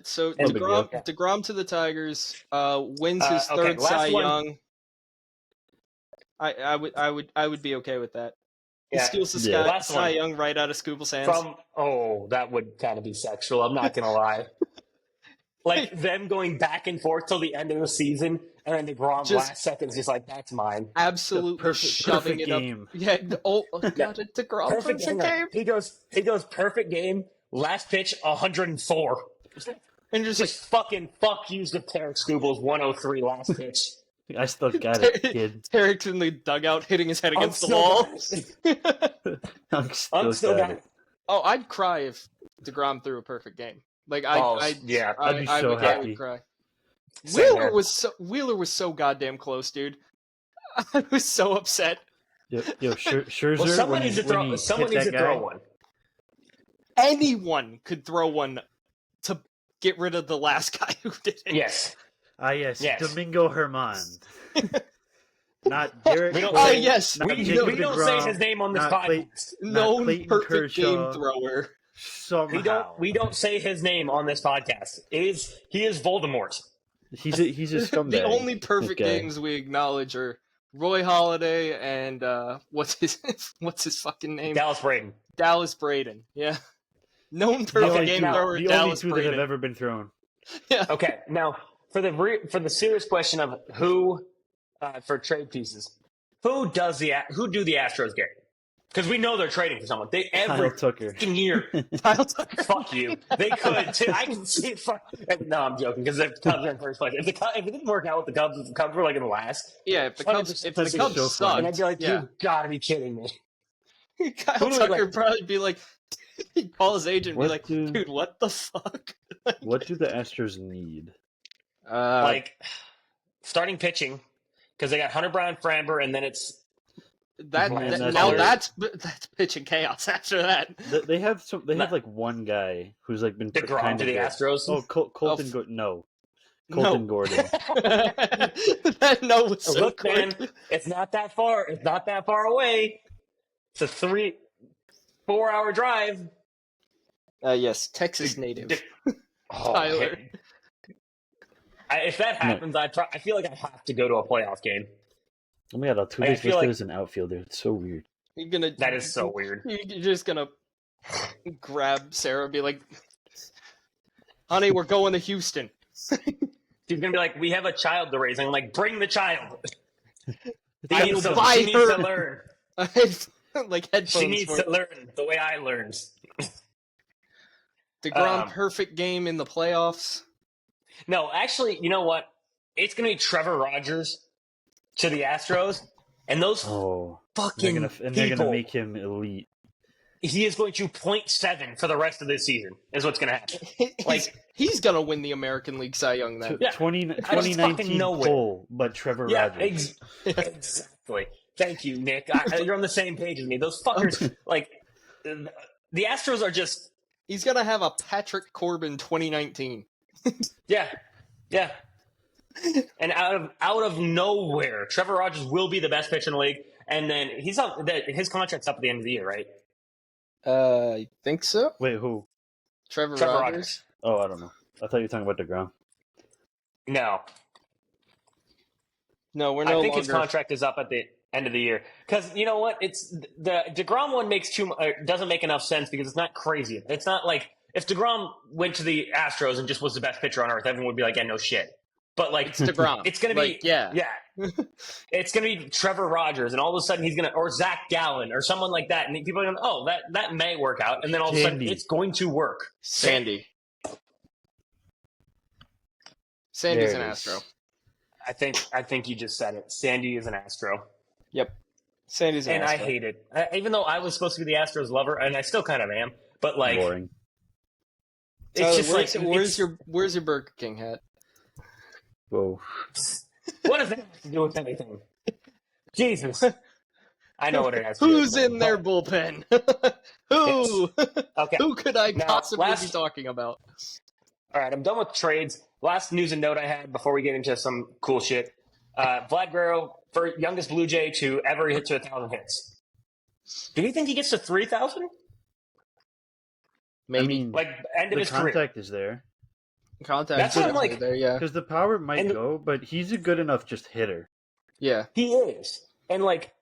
So DeGrom to the Tigers wins his third Cy Young. I would be okay with that. He steals the Cy Young right out of Scooble's hands. That would kind of be sexual. I'm not gonna lie. Like them going back and forth till the end of the season, and then DeGrom last seconds just like, that's mine. Absolutely shoving it game. up. Yeah. Oh god, DeGrom perfect game. He goes perfect game. Last pitch 104. And just fucking fuck yous to Tarek Skubal's 103 last pitch. I still got it, kid. Tarek's in the dugout hitting his head against the still wall. got it. I'm I'm still got it. Oh, I'd cry if DeGrom threw a perfect game. Like yeah. I'd be so I happy. would cry. Same here. Wheeler was so goddamn close, dude. I was so upset. Yo, Scherzer. Well, someone needs to throw one. Anyone could throw one to get rid of the last guy who did it. Yes. Yes. Yes. Domingo Herman. Not Derek. We don't Cole, say- yes. not We Jacob don't DeGrom, say his name on this not podcast. Known Clayton perfect Kershaw. game thrower. Somehow. We don't say his name on this podcast. He is Voldemort. He's a scumbag. The only perfect Okay. games we acknowledge are Roy Halladay and what's his fucking name? Dallas Braden. Dallas Braden. Yeah. Known The perfect only game two- thrower, the only Dallas two that Braden. have ever been thrown. Yeah. Okay, now for the serious question of who for trade pieces, who do the Astros get? Because we know they're trading for someone. They every Kyle Tucker. fucking year. Kyle Tucker. Fuck you. They could too. I can see it. No, I'm joking. Because the Cubs are in first place. If it didn't work out with the Cubs, if the Cubs were like in last, Yeah, if the Cubs, That's Cubs so sucked, and I'd be like, yeah. you gotta be kidding me. Kyle Who do we Tucker like? would probably be like, he'd call his agent and be What like, do- dude, what the fuck? What do the Astros need? Like starting pitching, because they got Hunter Brown, Framber, and then it's Man, that's pitching chaos after that. They have some. They have Nah. like one guy who's like been DeGrom kind to of the good. Astros. Oh, Colton. No. Colton Gordon. That no was so Look, quick. man, it's not that far. It's not that far away. It's a 3-4 hour drive. Yes, Texas native. Oh, Tyler. man. If that happens, I feel like I have to go to a playoff game. Oh my god, Altuve's I feel listed like- as an outfielder. It's so weird. You're gonna. That is so weird. You're just gonna grab Sarah and be like, "Honey, we're going to Houston." She's gonna be like, "We have a child to raise." I'm like, "Bring the child." I She will needs to buy her- learn. Like headphones. She needs for to learn the way I learned. DeGrom perfect game in the playoffs. No, actually, you know what? It's gonna be Trevor Rogers to the Astros, and those Oh, fucking they're gonna people. make him elite. He is going to .7 for the rest of this season. Is what's gonna happen. Like- He's gonna win the American League Cy Young then. Yeah. 2019 nowhere. Cole, but Trevor Rogers. Exactly. Thank you, Nick. You're on the same page as me. Those fuckers, like the Astros are just He's gonna have a Patrick Corbin 2019. yeah. And out of nowhere, Trevor Rogers will be the best pitcher in the league, and then his contract's up at the end of the year, right? I think so. Wait, who? Trevor Trevor Rogers. Rogers. Oh, I don't know. I thought you were talking about DeGrom. No, No, we're I no think his longer. contract is up at the end of the year. Because you know what? It's the DeGrom one doesn't make enough sense because it's not crazy. It's not like if DeGrom went to the Astros and just was the best pitcher on earth, everyone would be like, "Yeah, no shit." But like, It's DeGrom. it's gonna be Like, yeah. it's gonna be Trevor Rogers, and all of a sudden he's gonna or Zach Gallen or someone like that, and people are gonna that may work out, and then all of a sudden Sandy. it's going to work. Sandy. Sandy's There an it is. Astro. I think you just said it. Sandy is an Astro, Yep. Sandy's an and Astro. I hate it. Even though I was supposed to be the Astros lover, and I still kind of am, but like Boring. it's Tyler, just like where's your Burger King hat? Whoa. what does that have to do with anything? Jesus, I know what it has to do. Who's with. in their bullpen? Who? Okay. Who could I Now, possibly be last- talking about? All right, I'm done with trades. Last news and note I had before we get into some cool shit. Vlad Guerrero, for youngest Blue Jay to ever hit to 1,000 hits. Do you think he gets to 3,000? Maybe I mean, Like end of the his career. contact is there contact. That's what I'm like- there. Yeah, because the power might And- go, but he's a good enough just hitter. yeah. He is, and like,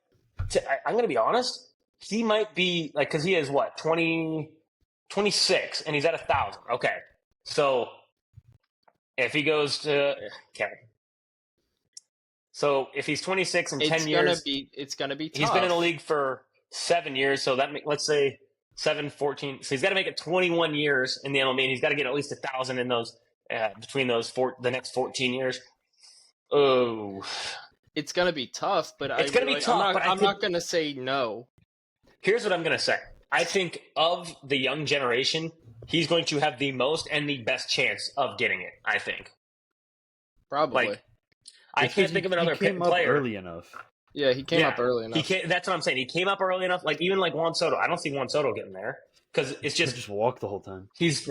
I'm gonna be honest. He might be like because he is what 26, and he's at 1,000. Okay, so if he goes to okay. So if he's 26 in 10 years, It's gonna be. Tough. he's been in the league for 7 years. So let's say 7, 14. So he's got to make it 21 years in the MLB, and he's got to get at least 1,000 in those between those the next 14 years. Oh, It's gonna be tough, but it's going to be tough. I'm not gonna say no. Here's what I'm going to say. I think of the young generation, he's going to have the most and the best chance of getting it. I think. Probably. Like, I can't think of another he came up player. early enough. Yeah, he came up early enough. That's what I'm saying. He came up early enough. Like even like Juan Soto, I don't see Juan Soto getting there because it's He just just walk the whole time. he's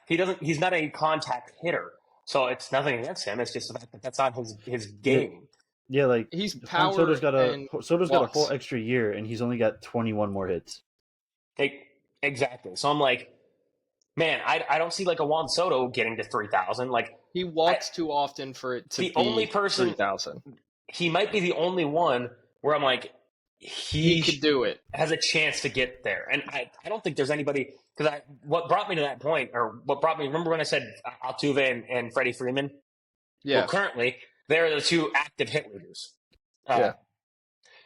he doesn't. He's not a contact hitter, so it's nothing against him. It's just the fact that that's not his game. Yeah, like he's Juan power. Soto's got a walks. whole extra year, and he's only got 21 more hits. Exactly. So I'm like, man, I don't see like a Juan Soto getting to 3,000. Like he walks too often for it to the be only person 3,000. He might be the only one where I'm like, he could do it. Has a chance to get there, and I don't think there's anybody because what brought me to that point, or what brought me. Remember when I said Altuve and Freddie Freeman? Yeah. Well, currently they're the two active hit leaders.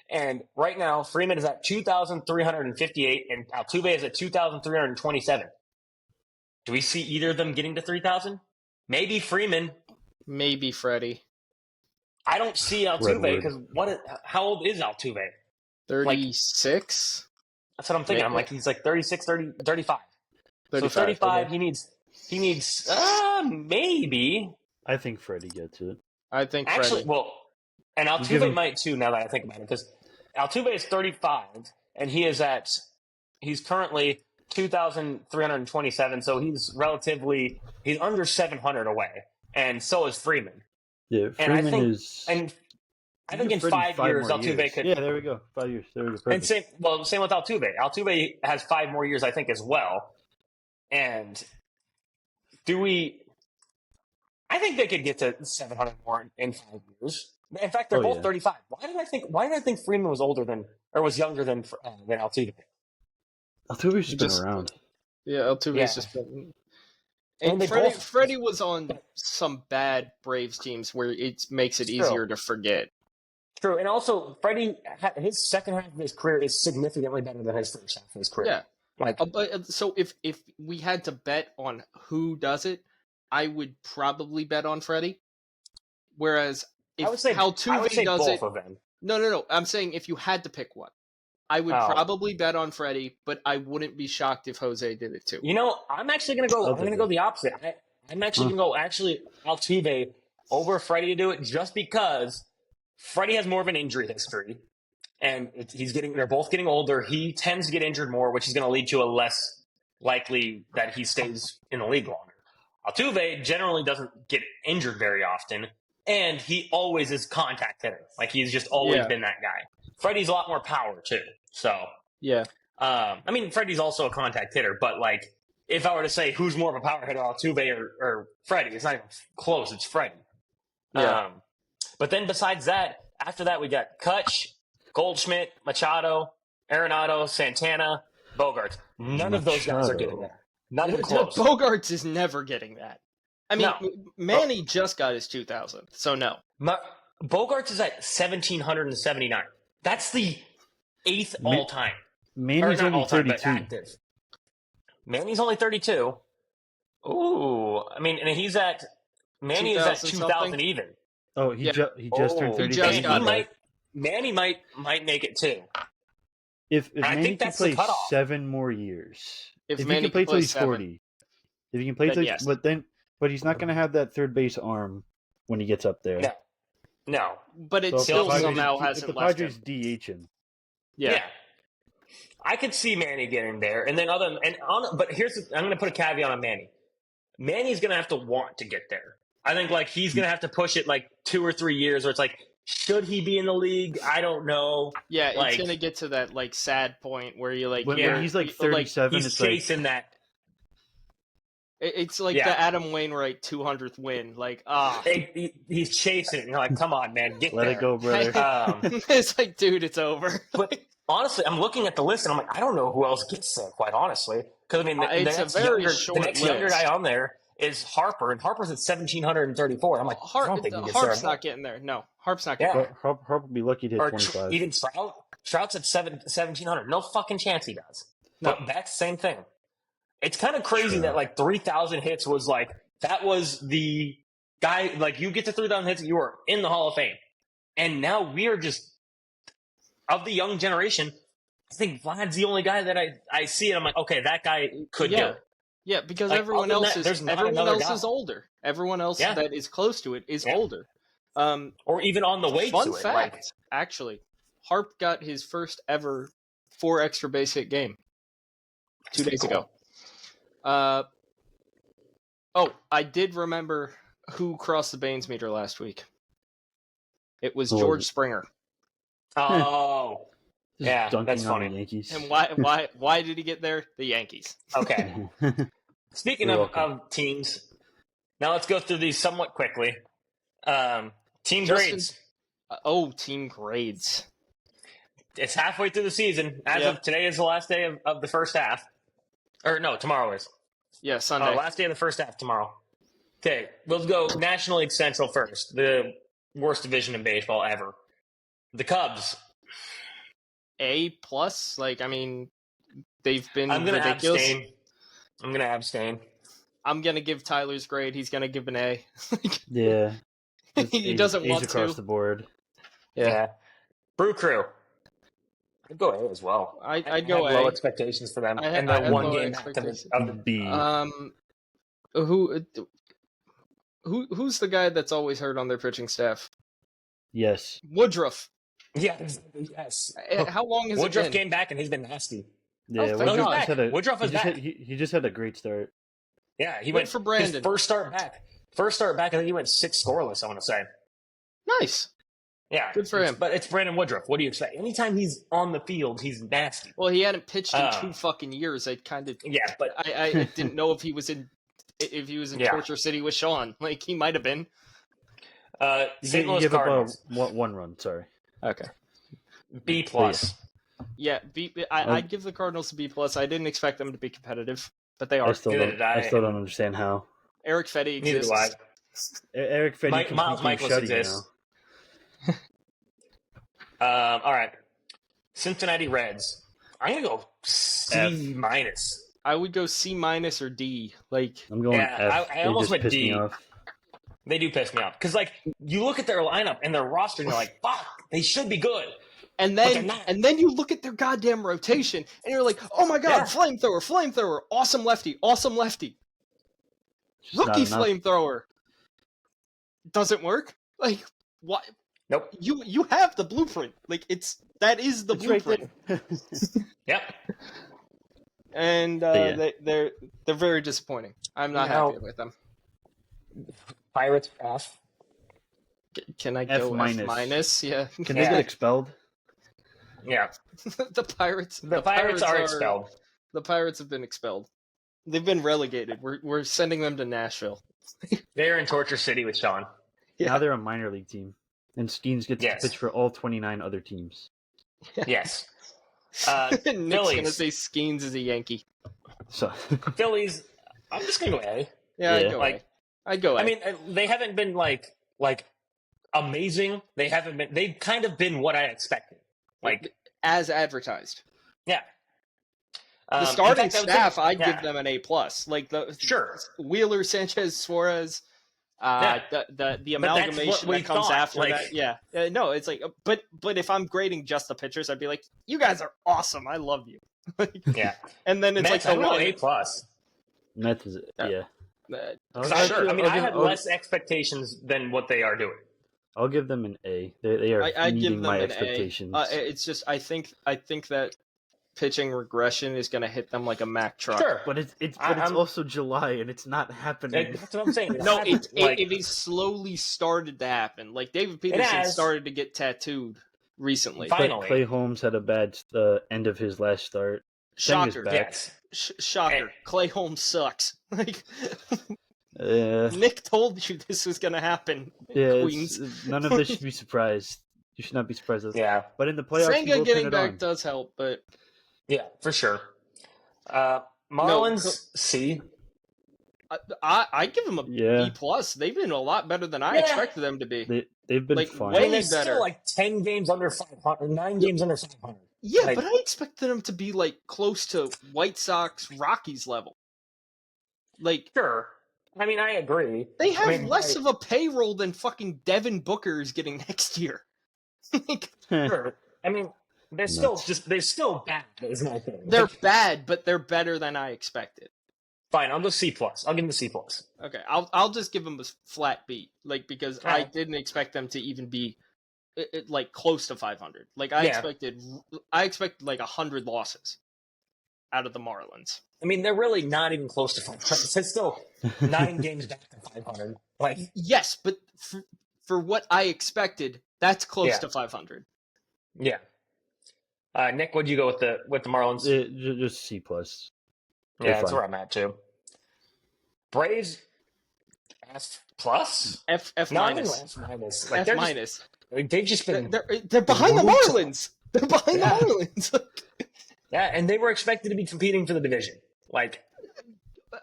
And right now, Freeman is at 2,358, and Altuve is at 2,327. Do we see either of them getting to 3,000? Maybe Freeman. Maybe Freddie. I don't see Altuve because how old is Altuve? 36? That's what I'm thinking. Maybe. I'm like, he's like 36, 30, 35. 35. So 35, okay. he needs maybe. I think Freddie gets it. I think Actually, Freddie. well, and Altuve might too now that I think about it because Altuve is 35 and he's currently 2,327, so he's under 700 away, and so is Freeman. Yeah, Freeman is. And I think in 5 years, Altuve could. Yeah, there we go. 5 years. There we go. Perfect. And same with Altuve. Altuve has 5 more years, I think, as well. And I think they could get to 700 more in 5 years. In fact, they're both 35. Why did I think Freeman was younger than Altuve? Altuve's just been around. Yeah, Altuve's just been. And Freddie was on some bad Braves teams where it makes it easier to forget. True, and also Freddie, his second half of his career is significantly better than his first half of his career. Yeah, so if we had to bet on who does it, I would probably bet on Freddie. Whereas if Altuve does it, of them. No. I'm saying if you had to pick one, I would probably bet on Freddie, but I wouldn't be shocked if Jose did it too. You know, I'm actually going to go. I'm going to go the opposite. I'm actually going to go Altuve over Freddie to do it, just because Freddie has more of an injury history, and they're both getting older. He tends to get injured more, which is going to lead to a less likely that he stays in the league longer. Altuve generally doesn't get injured very often, and he always is contact hitter. Like he's just always been that guy. Freddie's a lot more power too. So I mean, Freddie's also a contact hitter, but like if I were to say who's more of a power hitter, Altuve or Freddie, it's not even close. It's Freddie. Yeah. But then besides that, after that we got Kutch, Goldschmidt, Machado, Arenado, Santana, Bogarts. None of those guys are getting there. Not even close. Bogarts is never getting that. I mean, Manny just got his 2,000, so no. Bogarts is at 1,779. That's the 8th all time. Manny's only 32. Manny's only 32. Ooh, I mean, and Manny is at 2,000 even. Oh, he just turned 32. Manny might make it too. If Manny can play 7 more years, if he can play till he's 40, if he can play till, but he's not going to have that third base arm when he gets up there. No. But it still somehow hasn't left him. The Padres DH him. Yeah. I could see Manny getting there, and then but I'm going to put a caveat on Manny. Manny's going to have to want to get there. I think like he's going to have to push it like 2 or 3 years, where it's like, should he be in the league? I don't know. Yeah, it's going to get to that like sad point where you like when he's like 37, he's chasing that. It's like the Adam Wainwright 200th win. Like, he's chasing it. You're like, come on, man, let it go, brother. It's like, dude, it's over. But honestly, I'm looking at the list and I'm like, I don't know who else gets there. Quite honestly, because I mean, the next younger guy on there is Harper, and Harper's at 1,734. I'm like, I don't think he gets Harp's there. not getting there. No, Harp's not getting there. Harp would be lucky to hit 25. Even Trout. Trout's at 1,700. No fucking chance he does. No, but that's the same thing. It's kind of crazy that like 3,000 hits was like that was the guy, like you get to 3,000 hits, you are in the Hall of Fame. And now we are just of the young generation. I think Vlad's the only guy that I see, and I'm like, okay, that guy could do it. Yeah, because Like, everyone other than else that, is there's not everyone another else guy. is older. Everyone else that is close to it is older. Or even on the way fun to fact, it. actually, Harp got his first ever 4 extra base hit game 2 days ago. I did remember who crossed the Baines meter last week. It was George Springer. Oh, yeah, that's funny. The Yankees. And why did he get there? The Yankees. Okay. Speaking of teams, now let's go through these somewhat quickly. Team grades. Team grades. It's halfway through the season. As of today is the last day of the first half. Or no, tomorrow is. Yeah, Sunday. Last day of the first half tomorrow. Okay, let's go National League Central first. The worst division in baseball ever. The Cubs. A+. Like, I mean, they've been I'm gonna ridiculous. abstain. I'm going to abstain. I'm going to give Tyler's grade. He's going to give an A. Yeah. He doesn't want across to. the board. Yeah. Brew Crew. I'd go A as well. I'd go A. Low expectations for them. And they're one game back to the B. Who's the guy that's always hurt on their pitching staff? Yes. Woodruff. Yeah, yes. How long has Woodruff it been? came back and he's been nasty. Yeah, Woodruff is back. He just had a great start. Yeah, he went for Brandon. His first start back, I think he went 6 scoreless, I want to say. Nice. Yeah. Good for him. But it's Brandon Woodruff. What do you expect? Anytime he's on the field, he's nasty. Well, he hadn't pitched in 2 fucking years. I kind of... Yeah, but... I didn't know if he was in Torture City with Sean. Like, he might have been. St. Louis give Cardinals. Up one run, sorry. Okay. B+. Yeah, I'd give the Cardinals a B+. I didn't expect them to be competitive, but they are. I still don't understand how. Eric Fetty exists. Neither do I. Eric Fetty Miles Michaelis exists. All right. Cincinnati Reds. I'm going to go C-. I would go C- or D. Like, I'm going F. I almost went D. They do piss me off. Because, like, you look at their lineup and their roster and you're like, fuck, they should be good. And then you look at their goddamn rotation and you're like, oh my god, flamethrower, awesome lefty. Rookie flamethrower. Doesn't work? Like, what? Nope. You have the blueprint. Like, that is the blueprint. Right. Yep. And they're very disappointing. I'm not happy with them. Pirates F. Can I go F-? Yeah. Can they get expelled? Yeah. The Pirates are expelled. The Pirates have been expelled. They've been relegated. We're sending them to Nashville. They're in Torture City with Sean. Yeah. Now they're a minor league team. And Skeens gets to pitch for all 29 other teams. Yes. Nick's Phillies. going to say Skeens is a Yankee. So Phillies, I'm just going to go A. Yeah, I'd go A. I mean, they haven't been, like amazing. They've kind of been what I expected. Like, as advertised. Yeah. The starting staff, I'd give them an A+. Like, Wheeler, Sanchez, Suarez... the amalgamation that comes after that, no, it's like, but if I'm grading just the pitchers, I'd be like, you guys are awesome, I love you. And then it's Mets, like A+. Mets is Sure. I mean, I had less expectations than what they are doing. I'll give them an A. They are meeting my expectations. It's just I think that pitching regression is going to hit them like a Mack truck. Sure, but it's also July and it's not happening. That's what I'm saying. It is slowly started to happen. Like David Peterson started to get tattooed recently. Finally, Clay Holmes had a bad end of his last start. Shocker! Shocker! Clay Holmes sucks. Like Nick told you this was going to happen. Yeah, Queens. None of this should be surprised. You should not be surprised. Yeah, but in the playoffs, Senga getting back does help, but. Yeah, for sure. Marlins C. I give them a B+. They've been a lot better than I expected them to be. They've been fine. Way they're better. Still like 10 games under 500, 9 games under 500. Yeah, but I expected them to be like close to White Sox Rockies level. Like sure. I mean, I agree. They have less of a payroll than fucking Devin Booker is getting next year. Like, Sure. I mean, they're still bad. Is my thing. they're bad, but they're better than I expected. Fine. I'll go C+. I'll give them the C+. Okay, I'll just give them a flat B, like because I didn't expect them to even be like close to 500. Like I expected like 100 losses out of the Marlins. I mean, they're really not even close to 500. It's still 9 games back to 500. Like, yes, but for what I expected, that's close to 500. Yeah. Nick, what'd you go with the Marlins? Just C+. Yeah, that's where I'm at too. Braves F plus? F minus. F minus. Like, F minus. They've just been. They're behind the Marlins. They're behind the Marlins. Yeah, and they were expected to be competing for the division. Like,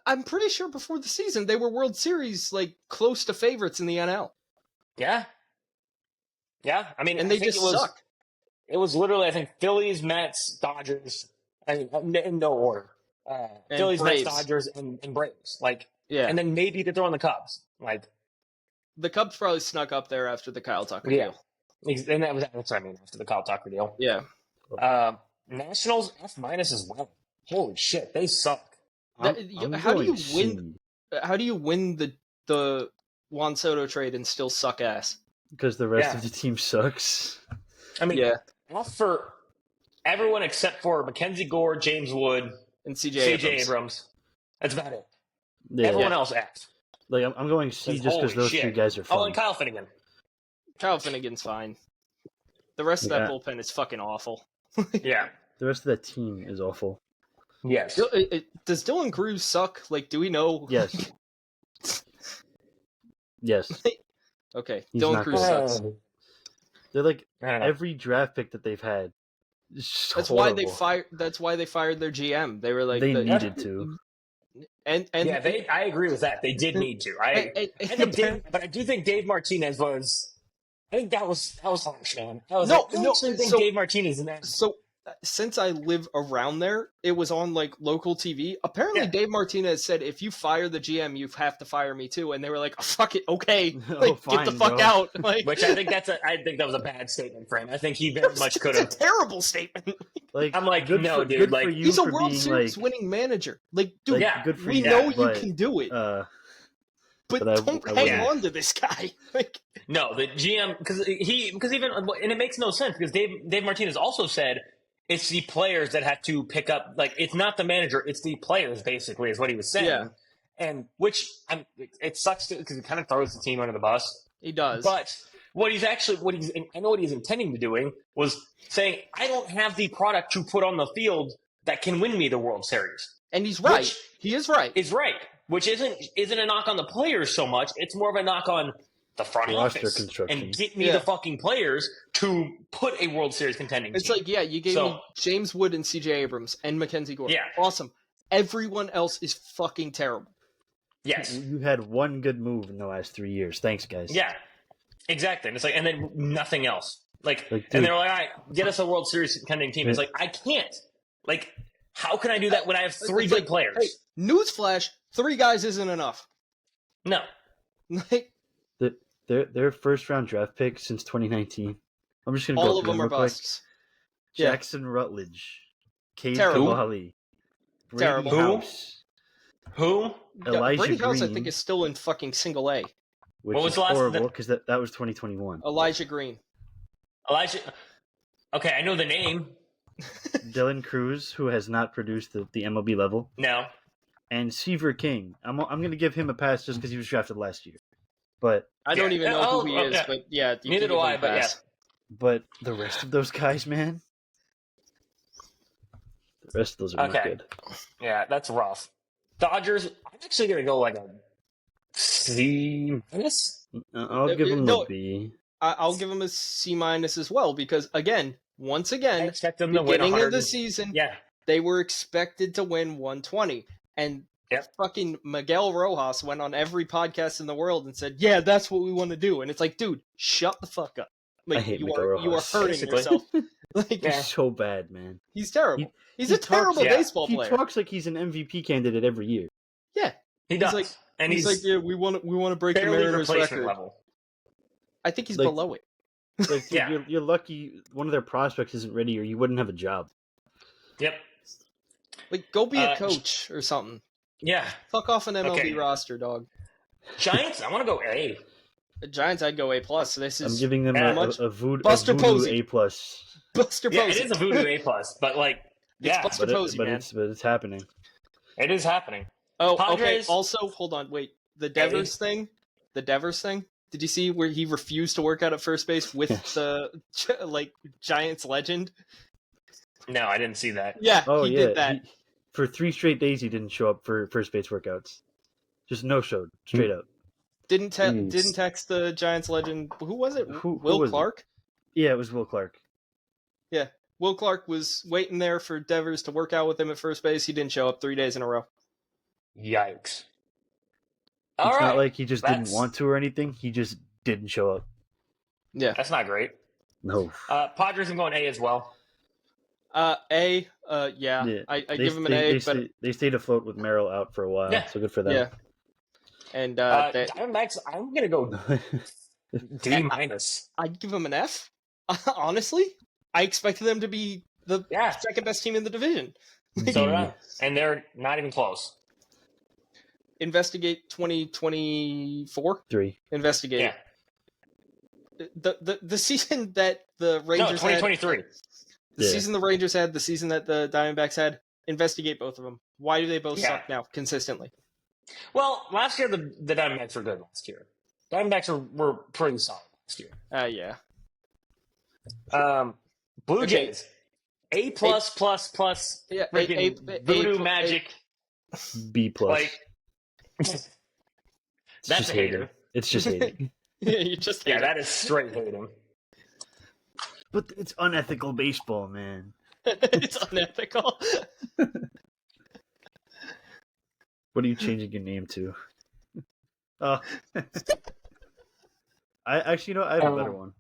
I'm pretty sure before the season they were World Series like close to favorites in the NL. Yeah. Yeah, I mean, and they just suck. It was literally, I think, Phillies, Mets, Dodgers. I mean, in no order. Phillies, Braves. Mets, Dodgers, and Braves. Like, yeah, and then maybe to throw in the Cubs. Like, the Cubs probably snuck up there after the Kyle Tucker deal. And that's what I mean, after the Kyle Tucker deal. Yeah. Nationals F minus as well. Holy shit, they suck. How do you win? How do you win the Juan Soto trade and still suck ass? Because the rest of the team sucks. I mean, F for everyone except for Mackenzie Gore, James Wood, and CJ Abrams. That's about it. Yeah, everyone else F. Like I'm going C just because those two guys are fun. Oh, and Kyle Finnegan. Kyle Finnegan's fine. The rest of that bullpen is fucking awful. Yeah. The rest of that team is awful. Yes. Does Dylan Cruz suck? Like, do we know? Yes. Yes. Okay. Dylan Cruz sucks. They're like every draft pick that they've had. That's why they fired. That's why they fired their GM. They were like they needed to. And I agree with that. They did need to. But I do think Dave Martinez was. I think that was harsh, man. I think Dave Martinez in that. So since I live around there, it was on like local TV. Apparently, Dave Martinez said, "If you fire the GM, you have to fire me too." And they were like, oh, "Fuck it, okay, like, fine, get the fuck out." Like, which I think that was a bad statement for him. I think he very much could have. It's a terrible statement. Like, I'm like, no, dude. Like, he's a World Series winning manager. Like, dude, good for we know you can do it. But don't hang on to this guy. Like, no, the GM because it makes no sense because Dave Martinez also said it's the players that have to pick up. Like, it's not the manager, it's the players. Basically, is what he was saying. Yeah. And it sucks because it kind of throws the team under the bus. He does. But I know what he's intending to doing was saying I don't have the product to put on the field that can win me the World Series. And he's right. He is right. Is right. Which isn't a knock on the players so much. It's more of a knock on the front office and get me the fucking players to put a World Series contending It's team. like, you gave me James Wood and CJ Abrams and Mackenzie Gore. Yeah. Awesome. Everyone else is fucking terrible. Yes. You had one good move in the last 3 years. Thanks, guys. Yeah. Exactly. And it's like, and then nothing else. Like and they're like, all right, get us a World Series contending team. It's like, I can't. Like, how can I do that when I have 3 good players? Hey, newsflash, 3 guys isn't enough. No. Their first round draft pick since 2019. I'm just gonna all of them are busts. Jackson Rutledge, Cade Cavalli, Terrible. House. Who? Elijah Brady Green. House, I think, is still in fucking single A. Which what was is the last horrible because that was 2021. Elijah Green. Okay, I know the name. Dylan Cruz, who has not produced the MLB level. No. And Seaver King. I'm going to give him a pass just because he was drafted last year. But I don't even know who he is, but neither do I, but yes. But the rest of those guys, man. The rest of those are not good. Yeah, that's rough. Dodgers, I'm actually going to go like a C minus. I'll give him a B. I'll give him a C minus as well because, once again, I expect them to beginning win of the season, yeah, they were expected to win 120. And fucking Miguel Rojas went on every podcast in the world and said, yeah, that's what we want to do. And it's like, dude, shut the fuck up. Like, I hate you Miguel Rojas. are hurting yourself. Like, he's so bad, man. He's terrible. He's a terrible baseball player. He talks like he's an MVP candidate every year. Yeah. He does. He's like, and he's like, yeah, we want to break the barely Mariners replacement record. level. I think he's Like- below it. Like, dude, Yeah. you're lucky one of their prospects isn't ready, or you wouldn't have a job. Yep. Like, go be a coach or something. Yeah. Fuck off an MLB Okay. roster, dog. Giants. I want to go A. The Giants, I'd go A plus. This I'm is giving them a voodoo Posey. A plus. Buster Yeah, Posey. it is a voodoo A plus, but like, yeah, Buster Posey, man. But it's happening. it is happening. Oh, okay. Padres- Also, hold on, wait. The Devers thing. Did you see where he refused to work out at first base with the Giants legend? No, I didn't see that. Yeah, Oh he yeah, did that. for 3 straight days he didn't show up for first base workouts. Just no showed straight up. Didn't text the Giants legend. Who was it? Who Will was it? Clark? Yeah, it was Will Clark. Yeah. Will Clark was waiting there for Devers to work out with him at first base. He didn't show up 3 days in a row. Yikes! It's not like he just didn't That's- want to or anything. He just didn't show up. Yeah. That's not great. No. Padres, I'm going A as well. Yeah. Yeah. I give him an A, but they stayed afloat with Merrill out for a while, Yeah. so good for them. yeah. And Diamondbacks, I'm gonna go D minus. I'd give him an F. Honestly, I expected them to be the Yeah, second best team in the division. so did I. And they're not even close. Investigate 2024. 3. Investigate. Yeah, The season that the no, Rangers had, 2023. the Yeah. season the Rangers had, the season that the Diamondbacks had. Investigate both of them. Why do they both Yeah. suck now consistently? Well, last year the Diamondbacks were good. Last year, Diamondbacks were pretty solid last year. Yeah. Blue Okay. Jays, A plus plus plus. Yeah. Freaking voodoo magic. B plus. Like It's that's just a hater. hating. It's just hating. Yeah, you just hate Yeah, it. that is straight hating. But it's unethical baseball, man. It's unethical. What are you changing your name to? I actually, I have a better one.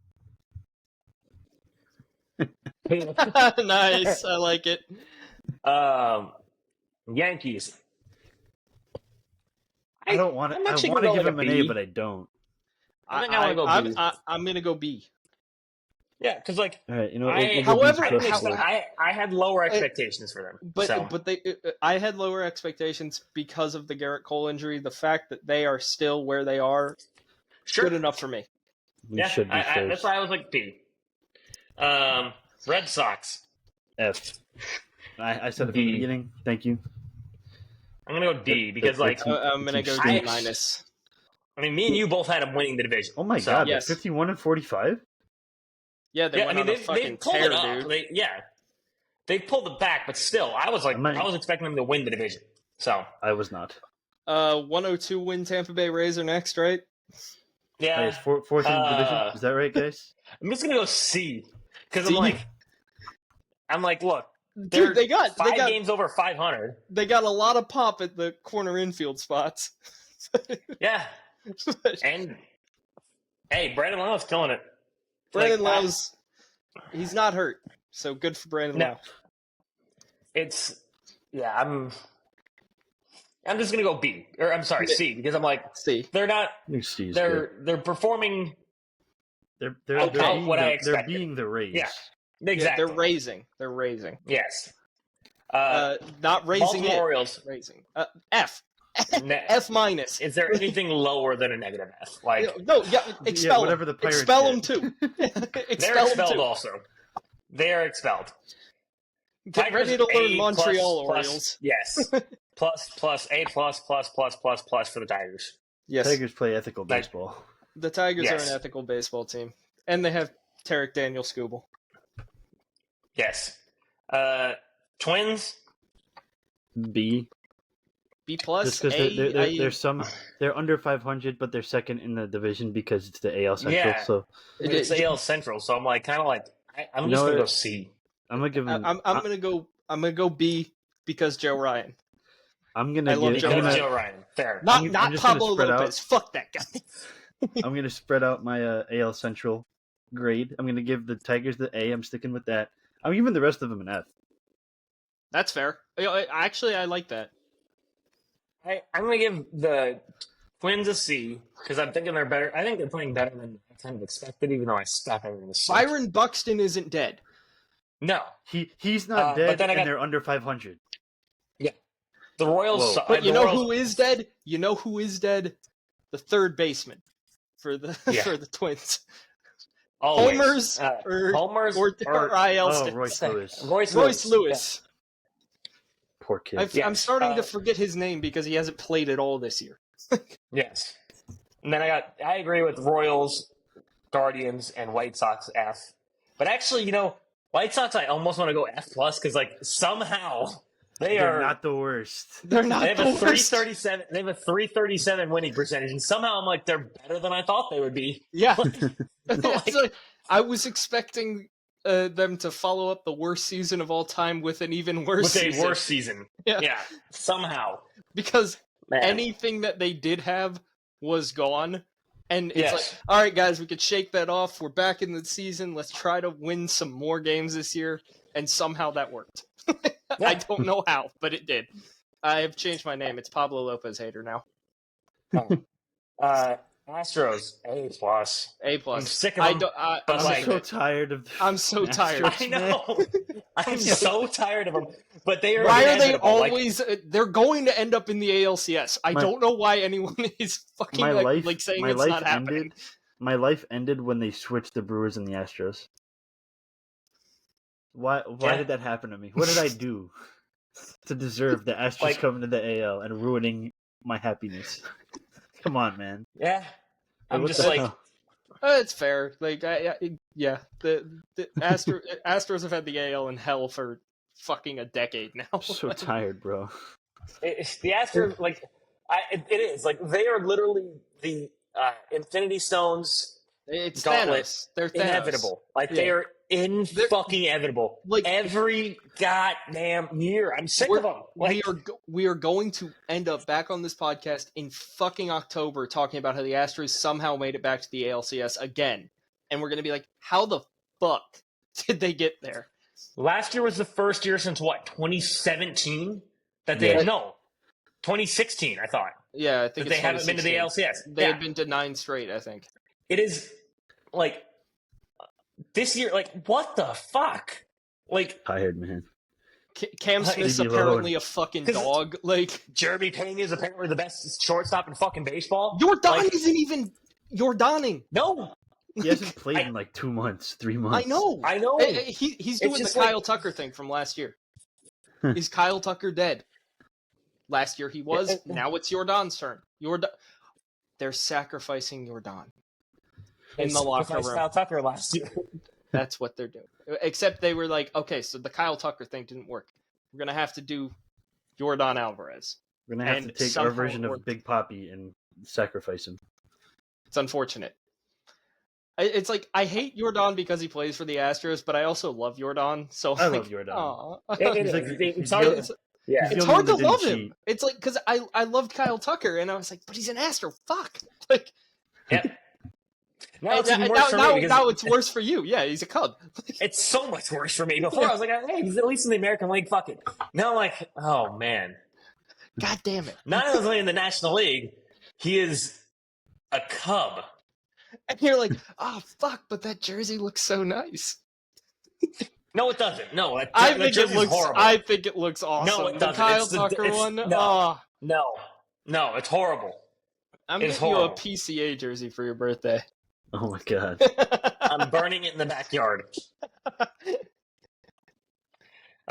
Nice. I like it. Yankees. I don't want to. I'm I actually want to gonna give go him like an a A, B. but I don't. I think I wanna go B. I'm gonna go B. Yeah, because like All right, you know what? I, We'll go B however- I, plus didn't four. expect, I had lower expectations for them. But so. I had lower expectations because of the Garrett Cole injury. The fact that they are still where they are, Sure. good enough for me. We Yeah, should be that's first. why I was like B. Red Sox. F. I said it from D. the beginning. Thank you. I'm gonna go D because like I'm gonna go D stinks. minus. I mean, me and you both had them winning the division. Oh my So- god, yes. they're 51-45. Yeah, they Yeah, I went mean on a they fucking pulled tear, it up. dude. They pulled it back, but still, I was like, I'm not- I was expecting them to win the division. So I was not. 102 win Tampa Bay Rays are next, right? yeah, It's fourth in the division. Is that right, guys? I'm just gonna go C because C? I'm like, look, they're Dude, they got five games over 500. they got a lot of pop at the corner infield spots. Yeah, and hey, Brandon Lowe's killing it. Brandon Like, Lowe's, he's not hurt, so good for Brandon No. Lowe. It's yeah. I'm just gonna go B or I'm sorry C because I'm like See, they're not. Excuse me. They're performing They're Okay, being what I they're expected. being the Rays. Yeah. yeah, exactly. they're raising. They're raising. Yes. Not raising Baltimore it. Orioles. Raising. F. Ne- F minus. Is there anything lower than a negative F? Like No, yeah, expel whatever them. the Pirates Expel them get. too. they're Expel them expelled too. also. They are expelled. Get ready to Tigers, learn A Montreal plus, Orioles. Yes. plus A plus for the Tigers. Yes, Tigers play ethical baseball. the Tigers Yes. are an ethical baseball team, and they have Tarek Daniel Scooble. Yes. Twins. B. B plus. Just because they're under 500, but they're second in the division because it's the AL Central. Yeah. So It's AL Central, so I'm like kind of like I'm You just know gonna go what? C. I'm gonna give them. I'm gonna go B because Joe Ryan. I'm gonna I love give. Joe I'm Because gonna, Joe Ryan. Fair. Not I'm not just gonna Pablo spread out. Lopez. Fuck that guy. I'm gonna spread out my AL Central grade. I'm gonna give the Tigers the A. I'm sticking with that. I'm giving the rest of them an F. That's fair. Actually, I like that. I'm going to give the Twins a C because I'm thinking they're better. I think they're playing better than I kind of expected, even though I stopped everything to suck. Byron Buxton isn't dead. No. He's not dead, but then and they're under 500. Yeah. The Royals. But you know who is dead? You know who is dead? The third baseman for the for the Twins. Always. Homers or Royce Lewis. Royce Lewis. Yeah. Poor kid. I'm starting to forget his name because he hasn't played at all this year. Yes. And then I agree with Royals, Guardians, and White Sox F. But actually, White Sox I almost want to go F plus because somehow they're not the worst. They're not. They have a 337. They have a 337 winning percentage, and somehow I'm like they're better than I thought they would be. Yeah. I was expecting them to follow up the worst season of all time with an even worse season. With a worse season. Yeah. Somehow. Because anything that they did have was gone. And it's like, all right, guys, we could shake that off. We're back in the season. Let's try to win some more games this year. And somehow that worked. I don't know how, but it did. I have changed my name. It's Pablo Lopez Hater now. Astros, A plus. A plus. I'm sick of them. I'm so tired of. I'm so tired. I know. I'm so tired of them. But they are. Why are they always? They're going to end up in the ALCS. I don't know why anyone is fucking saying it's not happening. My life ended when they switched the Brewers and the Astros. Why did that happen to me? What did I do to deserve the Astros coming to the AL and ruining my happiness? Come on, man. Yeah. I'm just it's fair. The Astros have had the AL in hell for fucking a decade now. I'm so tired, bro. The Astros, it is. They are literally the Infinity Stones. It's gauntlet. Thanos. They're Thanos. Inevitable. They are fucking inevitable. Every goddamn year. I'm sick of them. We are going to end up back on this podcast in fucking October talking about how the Astros somehow made it back to the ALCS again. And we're going to be like, how the fuck did they get there? Last year was the first year since 2017? That they 2016, I thought. Yeah, I think they haven't been to the ALCS. They had been to 9 straight, I think. It is this year, what the fuck? Tired, man. Cam Smith's apparently a fucking dog. Jeremy Pena is apparently the best shortstop in fucking baseball. Jordan isn't even Jordaning. No. He hasn't played in 2 months, 3 months. I know. He's doing the Kyle Tucker thing from last year. Is Kyle Tucker dead? Last year he was. Now it's Jordan's turn. They're sacrificing Jordan in the locker room. Kyle Tucker last year. That's what they're doing. Except they were like, okay, so the Kyle Tucker thing didn't work. We're gonna have to do Jordan Alvarez. We're gonna have to take our version of Big Papi and sacrifice him. It's unfortunate. It's I hate Jordan because he plays for the Astros, but I also love Jordan. So I love Jordan. It's hard to love him. It's because I loved Kyle Tucker, and I was like, but he's an Astro. Fuck. Yeah. Now it's worse for you. Yeah, he's a Cub. It's so much worse for me. Before I was like, hey, he's at least in the American League. Fuck it. Now I'm like, oh man. God damn it. Not only in the National League, he is a Cub. And you're like, oh fuck, but that jersey looks so nice. No, it doesn't. No, I think it looks awesome. No, it doesn't. The Kyle Tucker one. No, it's horrible. I'm getting you a PCA jersey for your birthday. Oh my god. I'm burning it in the backyard.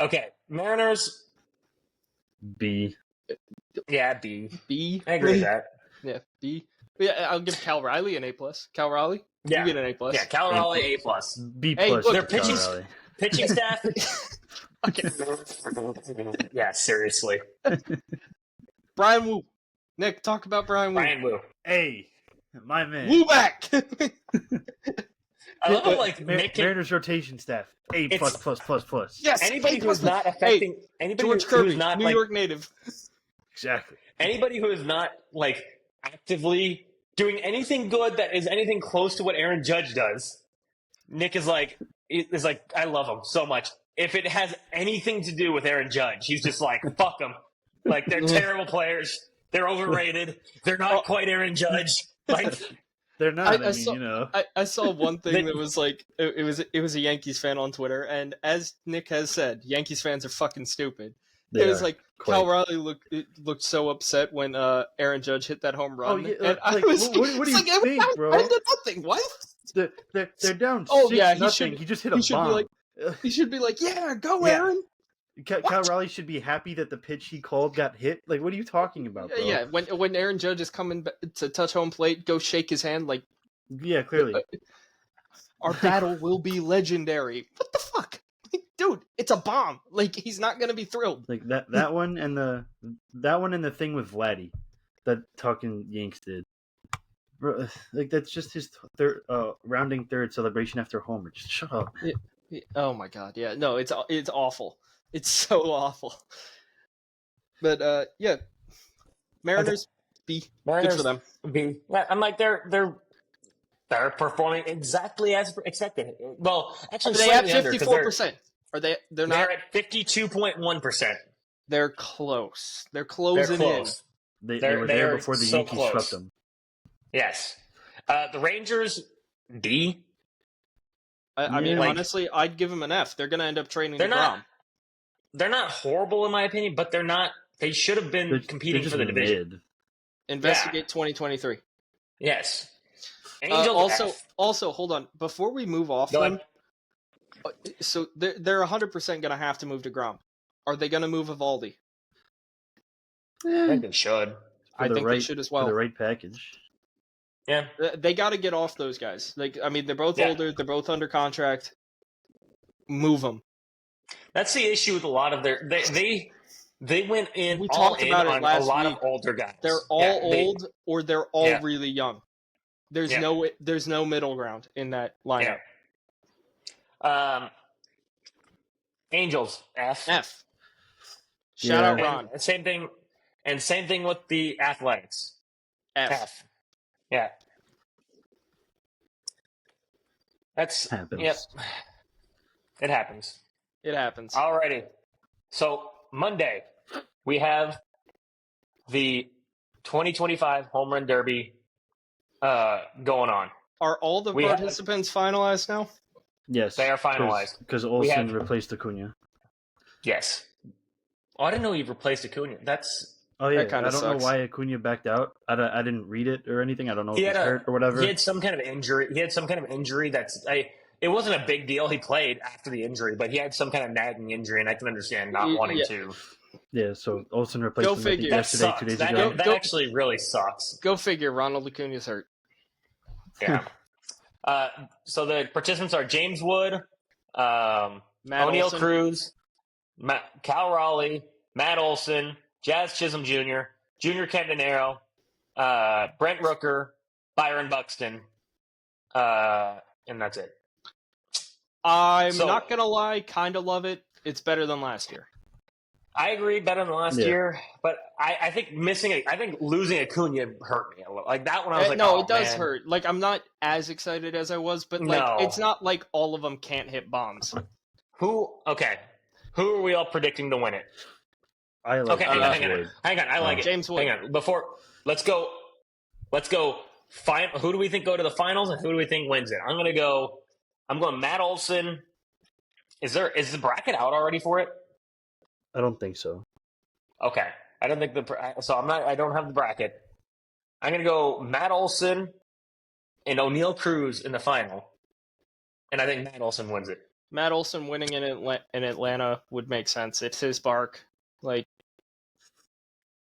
Okay, Mariners. B. Yeah, B. B. I agree with that. Yeah, B. Yeah, I'll give Cal Riley an A+. Cal Riley? Yeah. You get an A+. Yeah, Cal Riley, A+. B+. Hey, look, their pitching staff. Okay. Yeah, seriously. Brian Wu. Nick, talk about Brian Wu. Brian Wu. Hey, my man. Wu back! I love how, Mariners rotation staff. A++++. Yes. Anybody who's not affecting... Anybody George Kirby, who's not, New York native. Exactly. Anybody who is not, actively doing anything good that is anything close to what Aaron Judge does, Nick is like, I love him so much. If it has anything to do with Aaron Judge, he's just like, fuck them. They're terrible players. They're overrated. They're not quite Aaron Judge. Like They're not. I saw one thing that was like it was a Yankees fan on Twitter, and as Nick has said, Yankees fans are fucking stupid. It was like Cal Raleigh looked so upset when Aaron Judge hit that home run. Oh yeah, and like, what do you think, bro? Nothing. What? They're down. Oh 6 yeah, nothing. He just hit a bomb. He should be like, yeah, go Aaron. Cal Raleigh should be happy that the pitch he called got hit. Like, what are you talking about, bro? Yeah, when Aaron Judge is coming to touch home plate, go shake his hand. Like, yeah, clearly. Our battle will be legendary. What the fuck? Like, dude, it's a bomb. Like, he's not gonna be thrilled. Like that one and the thing with Vladdy that talking Yanks did. Bro, like that's just his rounding third celebration after a homer. Just shut up. Oh my god, yeah. No, it's awful. It's so awful. But yeah. Mariners B. Good for them. B. Yeah, I'm like they're performing exactly as expected. Well, actually, they have 54%. They're not? They're at 52.1%. They're close. They're closing in. They were there before the Yankees swept them. Yes. The Rangers D. I mean, honestly, I'd give them an F. They're going to end up trading DeGrom. They're not horrible in my opinion, but they're not. They should have been competing for the division. Investigate 2023. Yes. Also, hold on. Before we move off them, so they're 100% going to have to move DeGrom. Are they going to move Eovaldi? I think they should. I think they should as well. For the right package. Yeah. They got to get off those guys. Like, I mean, they're both older. They're both under contract. Move them. That's the issue with a lot of their. They went in. We talked about it last week. A lot of older guys. They're all old, or they're all really young. There's no middle ground in that lineup. Yeah. Angels F. Shout out Ron. And same thing with the Athletics. F. Yeah. That's happens. Yep. It happens. It happens. Alrighty. So Monday we have the 2025 Home Run Derby going on. Are all the participants finalized now? Yes. They are finalized. Because Olsen replaced Acuna. Yes. Oh, I didn't know he replaced Acuna. Oh yeah, I don't know why Acuna backed out. I didn't read it or anything. I don't know if he's hurt or whatever. He had some kind of injury. It wasn't a big deal. He played after the injury, but he had some kind of nagging injury, and I can understand not wanting to. Yeah, so Olsen replaced him yesterday, 2 days ago. That actually really sucks. Go figure. Ronald Acuna's hurt. Yeah. So the participants are James Wood, O'Neill Cruz, Cal Raleigh, Matt Olson, Jazz Chisholm Jr., Junior Campanaro, Brent Rooker, Byron Buxton, and that's it. I'm not going to lie, kind of love it. It's better than last year. I agree, better than last year, but I think losing Acuna hurt me a little. Like that one, I was like, no, it does hurt. Like I'm not as excited as I was, but it's not like all of them can't hit bombs. Who are we all predicting to win it? I like. Okay, hang on. I like it. James Wood. Hang on. Let's go. Who do we think go to the finals, and who do we think wins it? I'm going Matt Olson. Is the bracket out already for it? I don't think so. Okay, I don't think I don't have the bracket. I'm gonna go Matt Olson and O'Neill Cruz in the final, and I think Matt Olson wins it. Matt Olson winning in Atlanta would make sense. It's his bark. Like,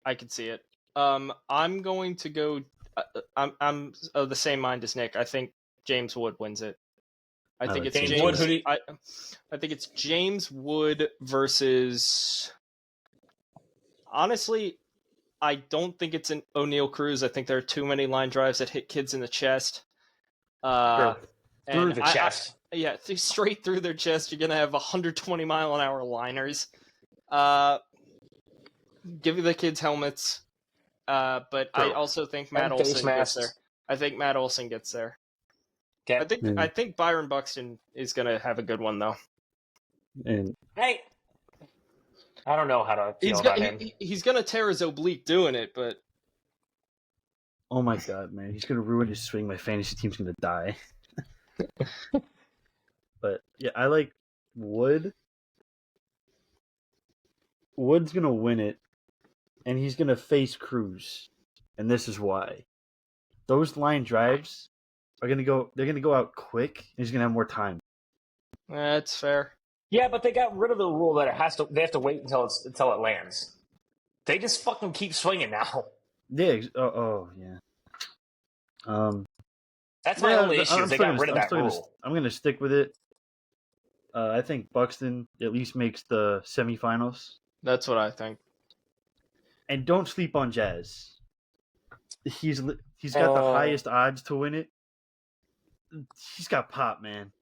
I could see it. I'm going to go. I'm of the same mind as Nick. I think James Wood wins it. I think it's James Wood. I think it's James Wood versus. Honestly, I don't think it's an O'Neill Cruz. I think there are too many line drives that hit kids in the chest. Through the chest. Straight through their chest. You're gonna have 120 mile an hour liners. Give the kids helmets. But I also think Matt Olson gets there. I think Matt Olson gets there. Okay. I think Byron Buxton is going to have a good one, though. And I don't know how to feel about him. He's going to tear his oblique doing it, but Oh my god, man, he's gonna ruin his swing. My fantasy team's gonna die. But yeah, I like Wood. Wood's gonna win it, and he's gonna face Cruz, and this is why. Those line drives are gonna go. They're gonna go out quick, and he's gonna have more time. That's fair. Yeah, but they got rid of the rule that they have to wait until it lands. They just fucking keep swinging now. Yeah. Yeah. That's my only issue. They got rid of that rule. I'm gonna stick with it. I think Buxton at least makes the semifinals. That's what I think. And don't sleep on Jazz. He's got the highest odds to win it. He's got pop, man.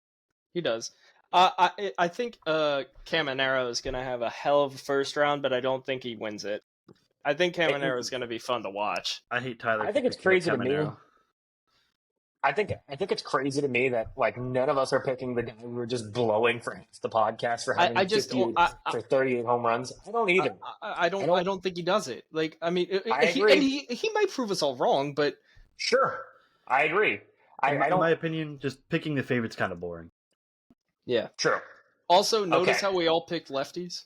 He does. I think Caminero is going to have a hell of a first round, but I don't think he wins it. I think Caminero is going to be fun to watch. I hate Tyler. I think it's crazy to me. I think it's crazy to me that like none of us are picking the guy we were just blowing for the podcast for having for 38 home runs. I don't either. I don't think he does it. Like, I mean, he might prove us all wrong, but sure, I agree. In my opinion, just picking the favorite's kind of boring. Yeah, true. Also, notice how we all picked lefties.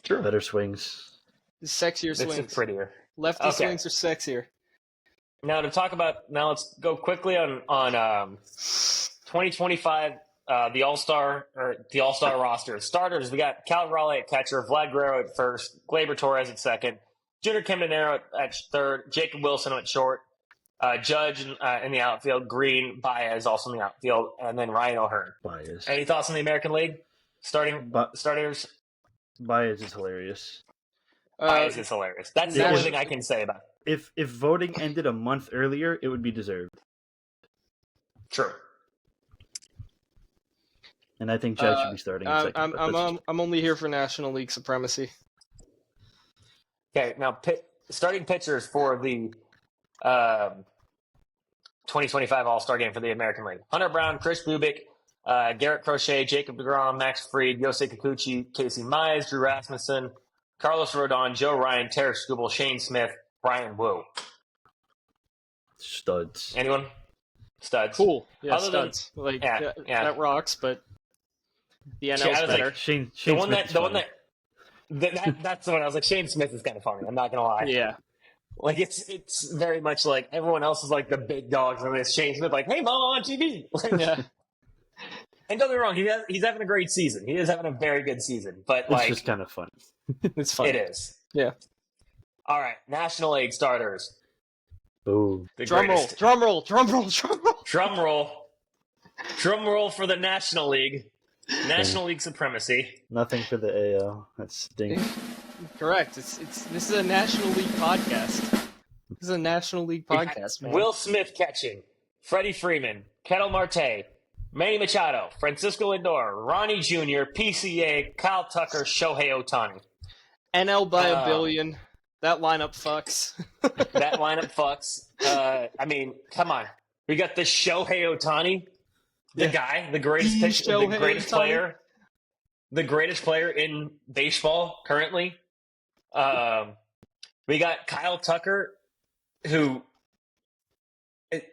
True. Better swings. Sexier swings. It's prettier. Lefty swings are sexier. Now let's go quickly on 2025 the All-Star roster. Starters, we got Cal Raleigh at catcher, Vlad Guerrero at first, Gleyber Torres at second, Junior Caminero at third, Jacob Wilson at short, Judge in the outfield, Green, Baez also in the outfield, and then Ryan O'Hearn. Baez. Any thoughts on the American League? Starters? Baez is hilarious. Baez is hilarious. That's the only thing I can say about it. If voting ended a month earlier, it would be deserved. True. And I think Judge should be starting in second. I'm only here for National League supremacy. Okay, now starting pitchers for the 2025 All-Star Game for the American League. Hunter Brown, Chris Bubik, Garrett Crochet, Jacob deGrom, Max Fried, Yosei Kikuchi, Casey Mize, Drew Rasmussen, Carlos Rodon, Joe Ryan, Tarek Skubal, Shane Smith, Brian Wu. Studs. Anyone? Studs. Cool. Yeah, studs. That rocks, but the NL's better. Like Shane that's the one I was like, Shane Smith is kind of funny. I'm not going to lie. Yeah. Like, it's very much like everyone else is like the big dogs, and it's Shane Smith like, hey, mom, I'm on TV. Yeah. And don't get me wrong, he's having a great season. He is having a very good season. But it's just kind of fun. It's fun. It is. Yeah. All right, National League starters. Boom. Drum roll for the National League. National League supremacy. Nothing for the AL. That stinks. Correct. This is a National League podcast. This is a National League podcast, man. Will Smith catching. Freddie Freeman. Ketel Marte. Manny Machado. Francisco Lindor. Ronnie Jr. PCA. Kyle Tucker. Shohei Ohtani. NL by a billion. That lineup fucks. That lineup fucks. I mean, come on. We got the Shohei Ohtani, the guy, the greatest pitcher, the greatest player, the greatest player in baseball currently. We got Kyle Tucker, who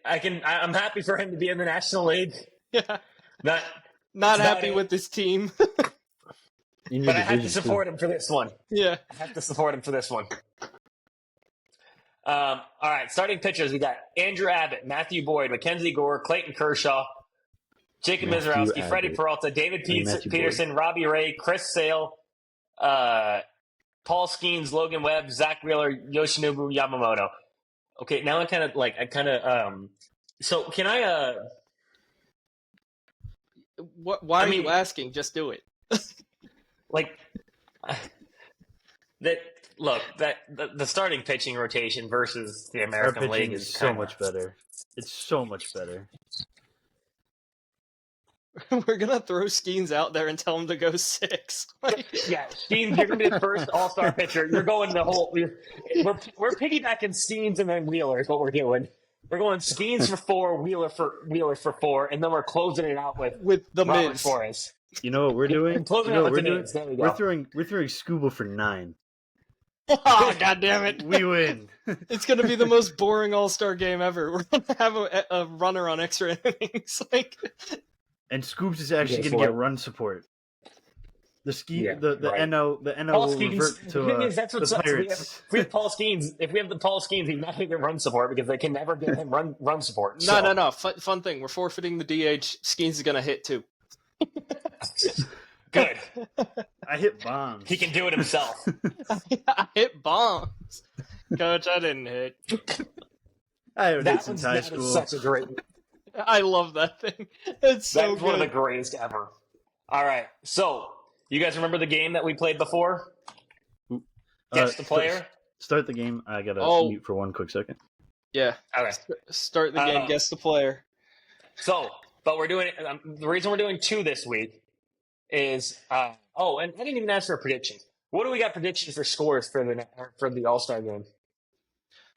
I'm happy for him to be in the National League. Yeah. Not happy with this team. But I have to support him for this one. Yeah. I have to support him for this one. All right, starting pitchers, we got Andrew Abbott, Matthew Boyd, Mackenzie Gore, Clayton Kershaw, Jacob Mizorowski, Freddie Peralta, David Peterson, Robbie Ray, Chris Sale, Paul Skeens, Logan Webb, Zach Wheeler, Yoshinobu Yamamoto. Okay, now so can I why are you asking? Just do it. The starting pitching rotation versus the American League is so much better. It's so much better. We're gonna throw Skeens out there and tell him to go 6. Yeah, Skeens, you're gonna be the first All-Star pitcher. You're going the whole. We're piggybacking Skeens and then Wheeler is what we're doing. We're going Skeens for 4, Wheeler for 4, and then we're closing it out with the Robert Miz. Torres. You know what we're doing? We're closing out with the Miz. There we go. We're throwing Scuba for 9. Oh, God damn it. We win. It's going to be the most boring All-Star game ever. We're going to have a runner on extra innings. And Scoops is actually Go going to for get it. run support. The right. NO Paul will Skeens. revert The to thing is, that's what the sucks. Pirates. If we have Paul Skeens, he's not going to get run support because they can never get him run support. No. Fun thing. We're forfeiting the DH. Skeens is going to hit, too. Good. I hit bombs. He can do it himself. I hit bombs. Coach, I didn't hit. I haven't hit That since was high that school. is such a great. I love that thing. It's so That's good. one of the greatest ever. All right, so you guys remember the game that we played before? Guess the player. Start the game. I gotta mute for 1 quick second. Yeah. Okay. Start the game. Guess the player. So, but we're doing the reason we're doing 2 this week is and I didn't even ask for predictions. What do we got predictions for scores for the All-Star game?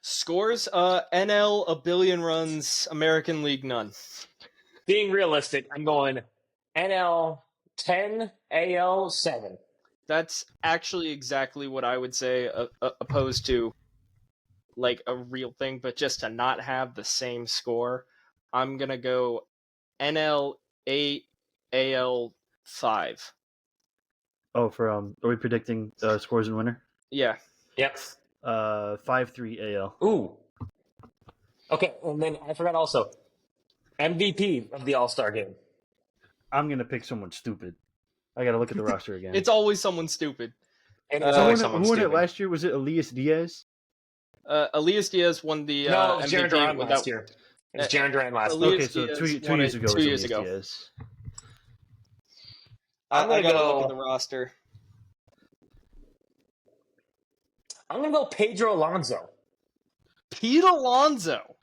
Scores, NL, a billion runs, American League, none. Being realistic, I'm going NL 10, AL 7. That's actually exactly what I would say, opposed to like a real thing, but just to not have the same score, I'm going to go NL 8, AL 5. Oh, are we predicting scores in winner? Yeah. Yep. 5-3 AL. Ooh. Okay, and then I forgot also MVP of the All-Star game. I'm gonna pick someone stupid. I gotta look at the roster again. It's always someone stupid. And who won it last year? Was it Elias Diaz? Elias Diaz won the no, it was MVP Jaron Duran last year. It was Jaron Duran last year. Elias Okay, so Diaz 2 years ago. 2 years ago. Diaz. I gotta look at the roster. I'm going to go Pedro Alonso. Pete Alonso.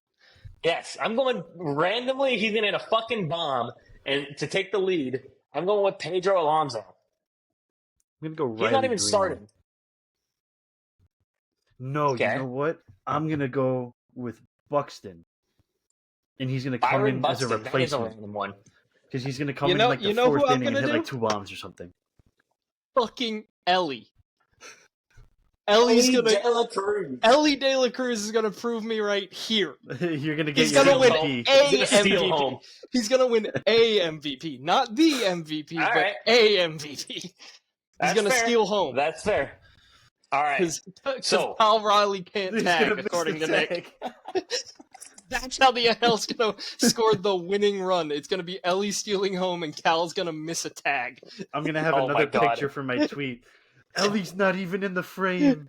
Yes, I'm going randomly. He's going to hit a fucking bomb and to take the lead. I'm going with Pedro Alonso. I'm gonna go Riley He's not even Green. starting. No, Okay. you know what? I'm gonna go with Buxton, and he's gonna come Byron in Buxton, as a that is a replacement random one. because he's gonna come You know- in like the you know who fourth I'm inning and gonna hit like do? 2 bombs or something. Fucking Ellie. Ellie De La Cruz is gonna prove me right here. You're gonna get He's your gonna win MVP. a He's gonna steal MVP. home. He's gonna win a MVP, not the MVP, All but right. a MVP. He's That's gonna fair. steal home That's fair. All right. because So- Kyle Riley can't He's tag, gonna miss according the to Nick. tag. That's how the NL's gonna score the winning run. It's gonna be Ellie stealing home, and Cal's gonna miss a tag. I'm gonna have Oh my another God. picture for my tweet. Ellie's not even in the frame.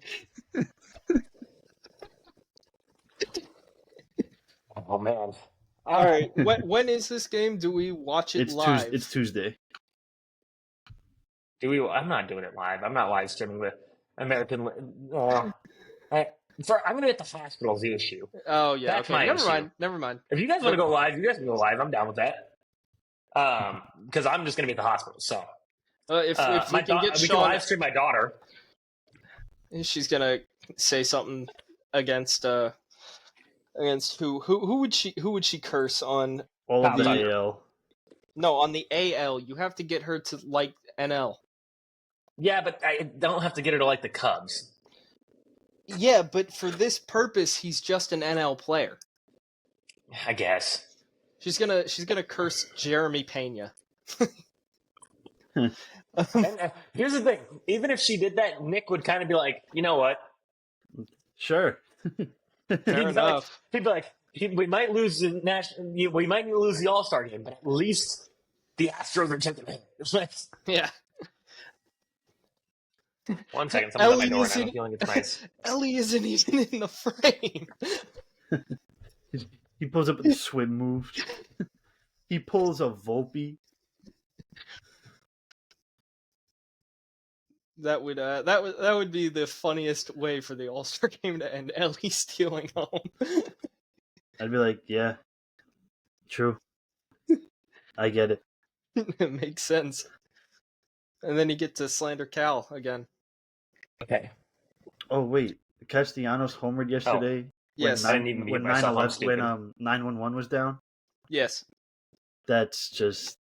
Oh man. All right, when is this game? Do we watch it live? It's Tuesday. I'm not doing it live. I'm not live streaming the American. I'm going to get the hospital's the issue. Oh yeah, That's okay. my Never issue. mind. Never mind. If you guys want to go live, you guys can go live. I'm down with that. Because I'm just going to be at the hospital. So If we can get we can Sean, live stream my daughter. she's gonna say something against who would she curse on? All of the Thunder. AL. No, on the AL, you have to get her to like NL. Yeah, but I don't have to get her to like the Cubs. Yeah, but for this purpose, he's just an NL player. I guess. She's gonna curse Jeremy Pena. And, here's the thing: even if she did that, Nick would kind of be like, you know what? Sure. Fair enough. He'd be like, we might lose we might lose the All-Star game, but at least the Astros are taking it. Yeah. 1 second, someone's at my door, and I isn't- have a feeling it's nice. Ellie isn't even in the frame. He pulls up with the swim move. He pulls a Volpe. That would be the funniest way for the All-Star game to end. Ellie stealing home. I'd be like, yeah, true. I get it. It makes sense. And then you get to slander Cal again. Okay. Oh wait, Castellanos homered yesterday. Yes. I didn't even mute when myself, I'm 9/11 stupid. when 911 was down. Yes. That's just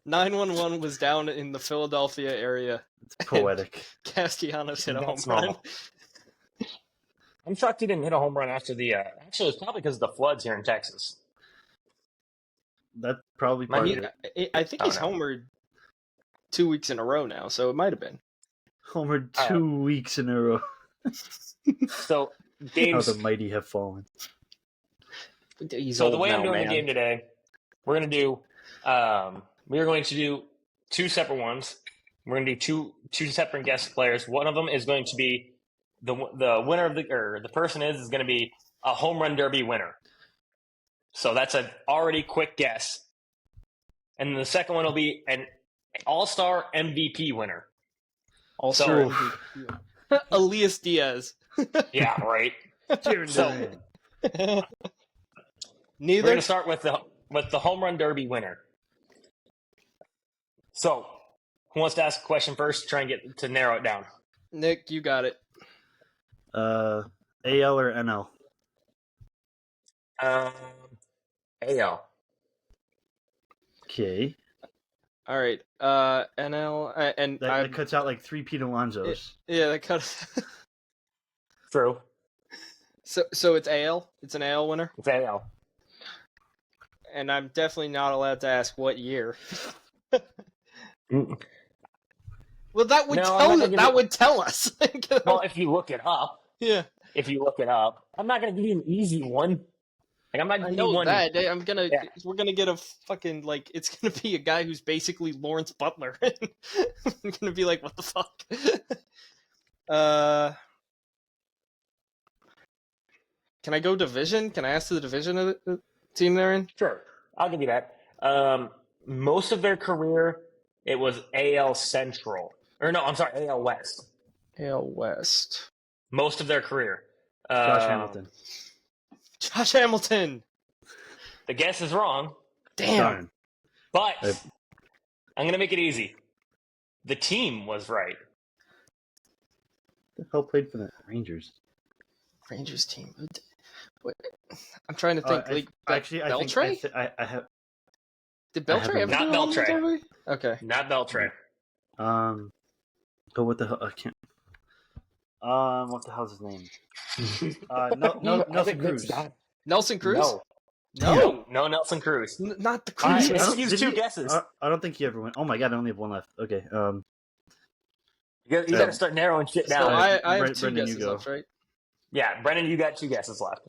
911 was down in the Philadelphia area. It's poetic. Castellanos hit a home That's run. normal. I'm shocked he didn't hit a home run after the. Actually, it's probably because of the floods here in Texas. That's probably My part of meter- it. I think Oh, he's no. homered 2 weeks in a row now, so it might have been. Homered 2 weeks in a row. So, How games. the mighty have fallen. He's So old the way now, I'm doing man. the game today, we're going to do. We are going to do 2 separate ones. We're going to do two separate guest players. One of them is going to be the winner of the person is going to be a home run derby winner. So that's an already quick guess. And then the second one will be an all-star MVP winner. Also, So- Elias Diaz. Yeah, right. Jaron So- Duran. We're Neither. going to start with the home run derby winner. So, who wants to ask a question first? Try and get to narrow it down. Nick, you got it. AL or NL? AL. Okay. All right. NL and That cuts out like 3 Pete Alonsos. yeah, that cut. True. So it's AL. It's an AL winner, It's AL. and I'm definitely not allowed to ask what year. Mm. Well, that would No, I'm not gonna give you- would tell us. Well, if you look it up. yeah, I'm not going to give you an easy one. Like, I'm not I going to give you know one. that. I'm gonna. Yeah. We're gonna get a fucking like. It's gonna be a guy who's basically Lawrence Butler. I'm gonna be like, what the fuck? Can I go division? Can I ask the division of the team they're in? Sure. I'll give you that. Most of their career, it was AL Central. Or no, I'm sorry, AL West. AL West. Most of their career. Josh Hamilton. Josh Hamilton. The guess is wrong, Damn. Darn. but Yep. I'm going to make it easy. The team was right. Who the hell played for the Rangers? Rangers team. Wait, I'm trying to think. I Beltray? think I have. Did I have Beltray a- ever Not do a home run Beltray. derby? Okay. Not Beltray. But what the hell? I can't. What the hell's his name? I Nelson think Cruz. it's not- Nelson Cruz? No. No. No Nelson Cruz. Not the All right, Cruz. let's use Did 2 he- guesses. I don't think he ever went. Oh my god, I only have one left. Okay. You got to start narrowing shit So down. I have 2 Brendan, you guesses go. left, right? Yeah, Brennan, you got 2 guesses left.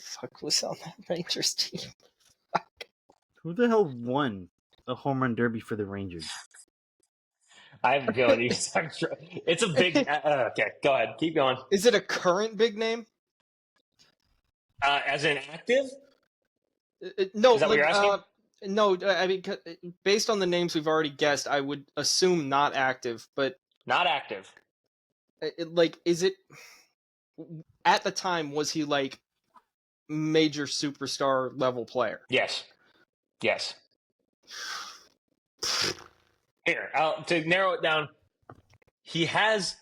Fuck was on that Rangers team. Who the hell won a home run derby for the Rangers? I'm going. It's a big. Okay, go ahead. Keep going. Is it a current big name? As in active? No, Is that what you're asking? no. I mean, based on the names we've already guessed, I would assume not active. But Not active. is it at the time? Was he like major superstar level player? Yes. Yes. Here, to narrow it down, he has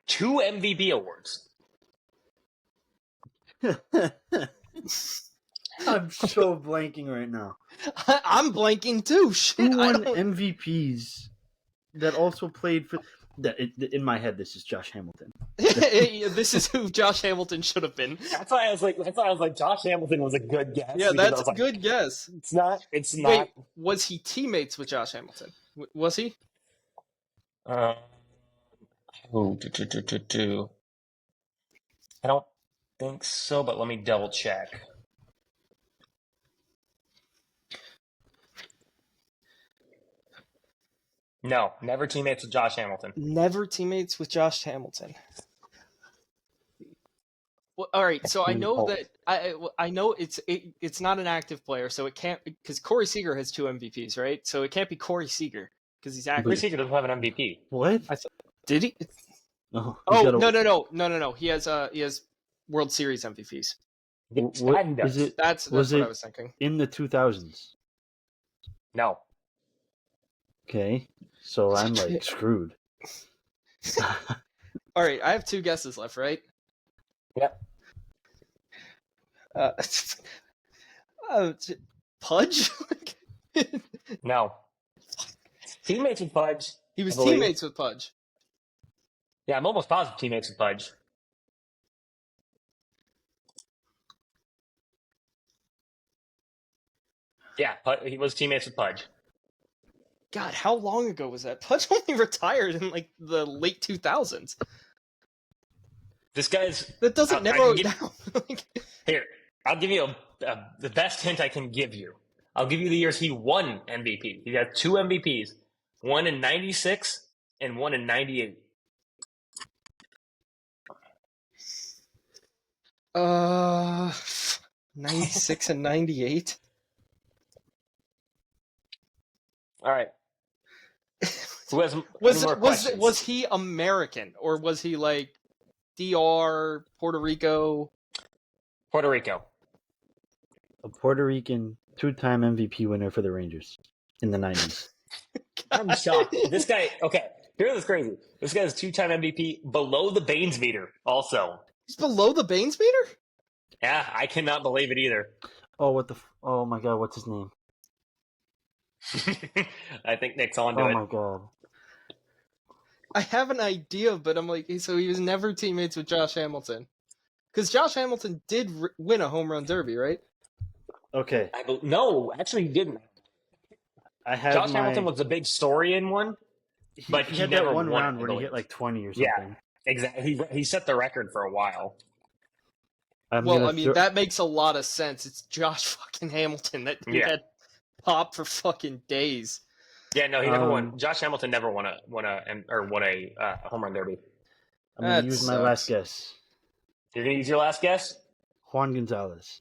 2 MVP awards. I'm so blanking right now. I'm blanking too. Shit, Who I won don't. MVPs that also played for? In my head, this is Josh Hamilton. This is who Josh Hamilton should have been. That's why I was like, Josh Hamilton was a good guess. Yeah, because I that's was a like, good guess. It's not. It's not. Wait, was he teammates with Josh Hamilton? Was he? I don't think so, but let me double check. No, never teammates with Josh Hamilton. Never teammates with Josh Hamilton. Well, all right, so I know that I know it's not an active player, so it can't because Corey Seager has 2 MVPs, right? So it can't be Corey Seager because he's active. Corey Seager doesn't have an MVP. What? Did he? Oh, Oh no! He has World Series MVPs. What is it? That's Was what it- I was thinking. In the 2000s. No. Okay, so I'm like screwed. All right, I have 2 guesses left, right? Yep. Pudge? No. Teammates with Pudge. He was I believe. teammates with Pudge. Yeah, I'm almost positive teammates with Pudge. Yeah, he was teammates with Pudge. God, how long ago was that? Pudge only retired in like the late 2000s. This guy's... That doesn't narrow it down. Here, I'll give you the best hint I can give you. I'll give you the years he won MVP. He got 2 MVPs. One in 96 and one in 98. 96 and 98. All right. Who has more questions? Was he American or was he like DR, Puerto Rico? Puerto Rico. A Puerto Rican 2-time MVP winner for the Rangers in the 90s. I'm shocked. This guy, okay, here's what's crazy. This guy's 2-time MVP below the Baines meter also. He's below the Baines meter? Yeah, I cannot believe it either. Oh my god, what's his name? I think Nick's on to Oh it. my god. I have an idea, but I'm like, so he was never teammates with Josh Hamilton. Because Josh Hamilton did win a home run derby, right? Okay. No, actually he didn't. Josh Hamilton was the big story in one, but he had never that one won round where he hit like 20 or something. Yeah, exactly. He set the record for a while. That makes a lot of sense. It's Josh fucking Hamilton that had pop for fucking days. Yeah, no, he never won. Josh Hamilton never won a home run derby. I'm gonna use my last guess. You're gonna use your last guess? Juan Gonzalez.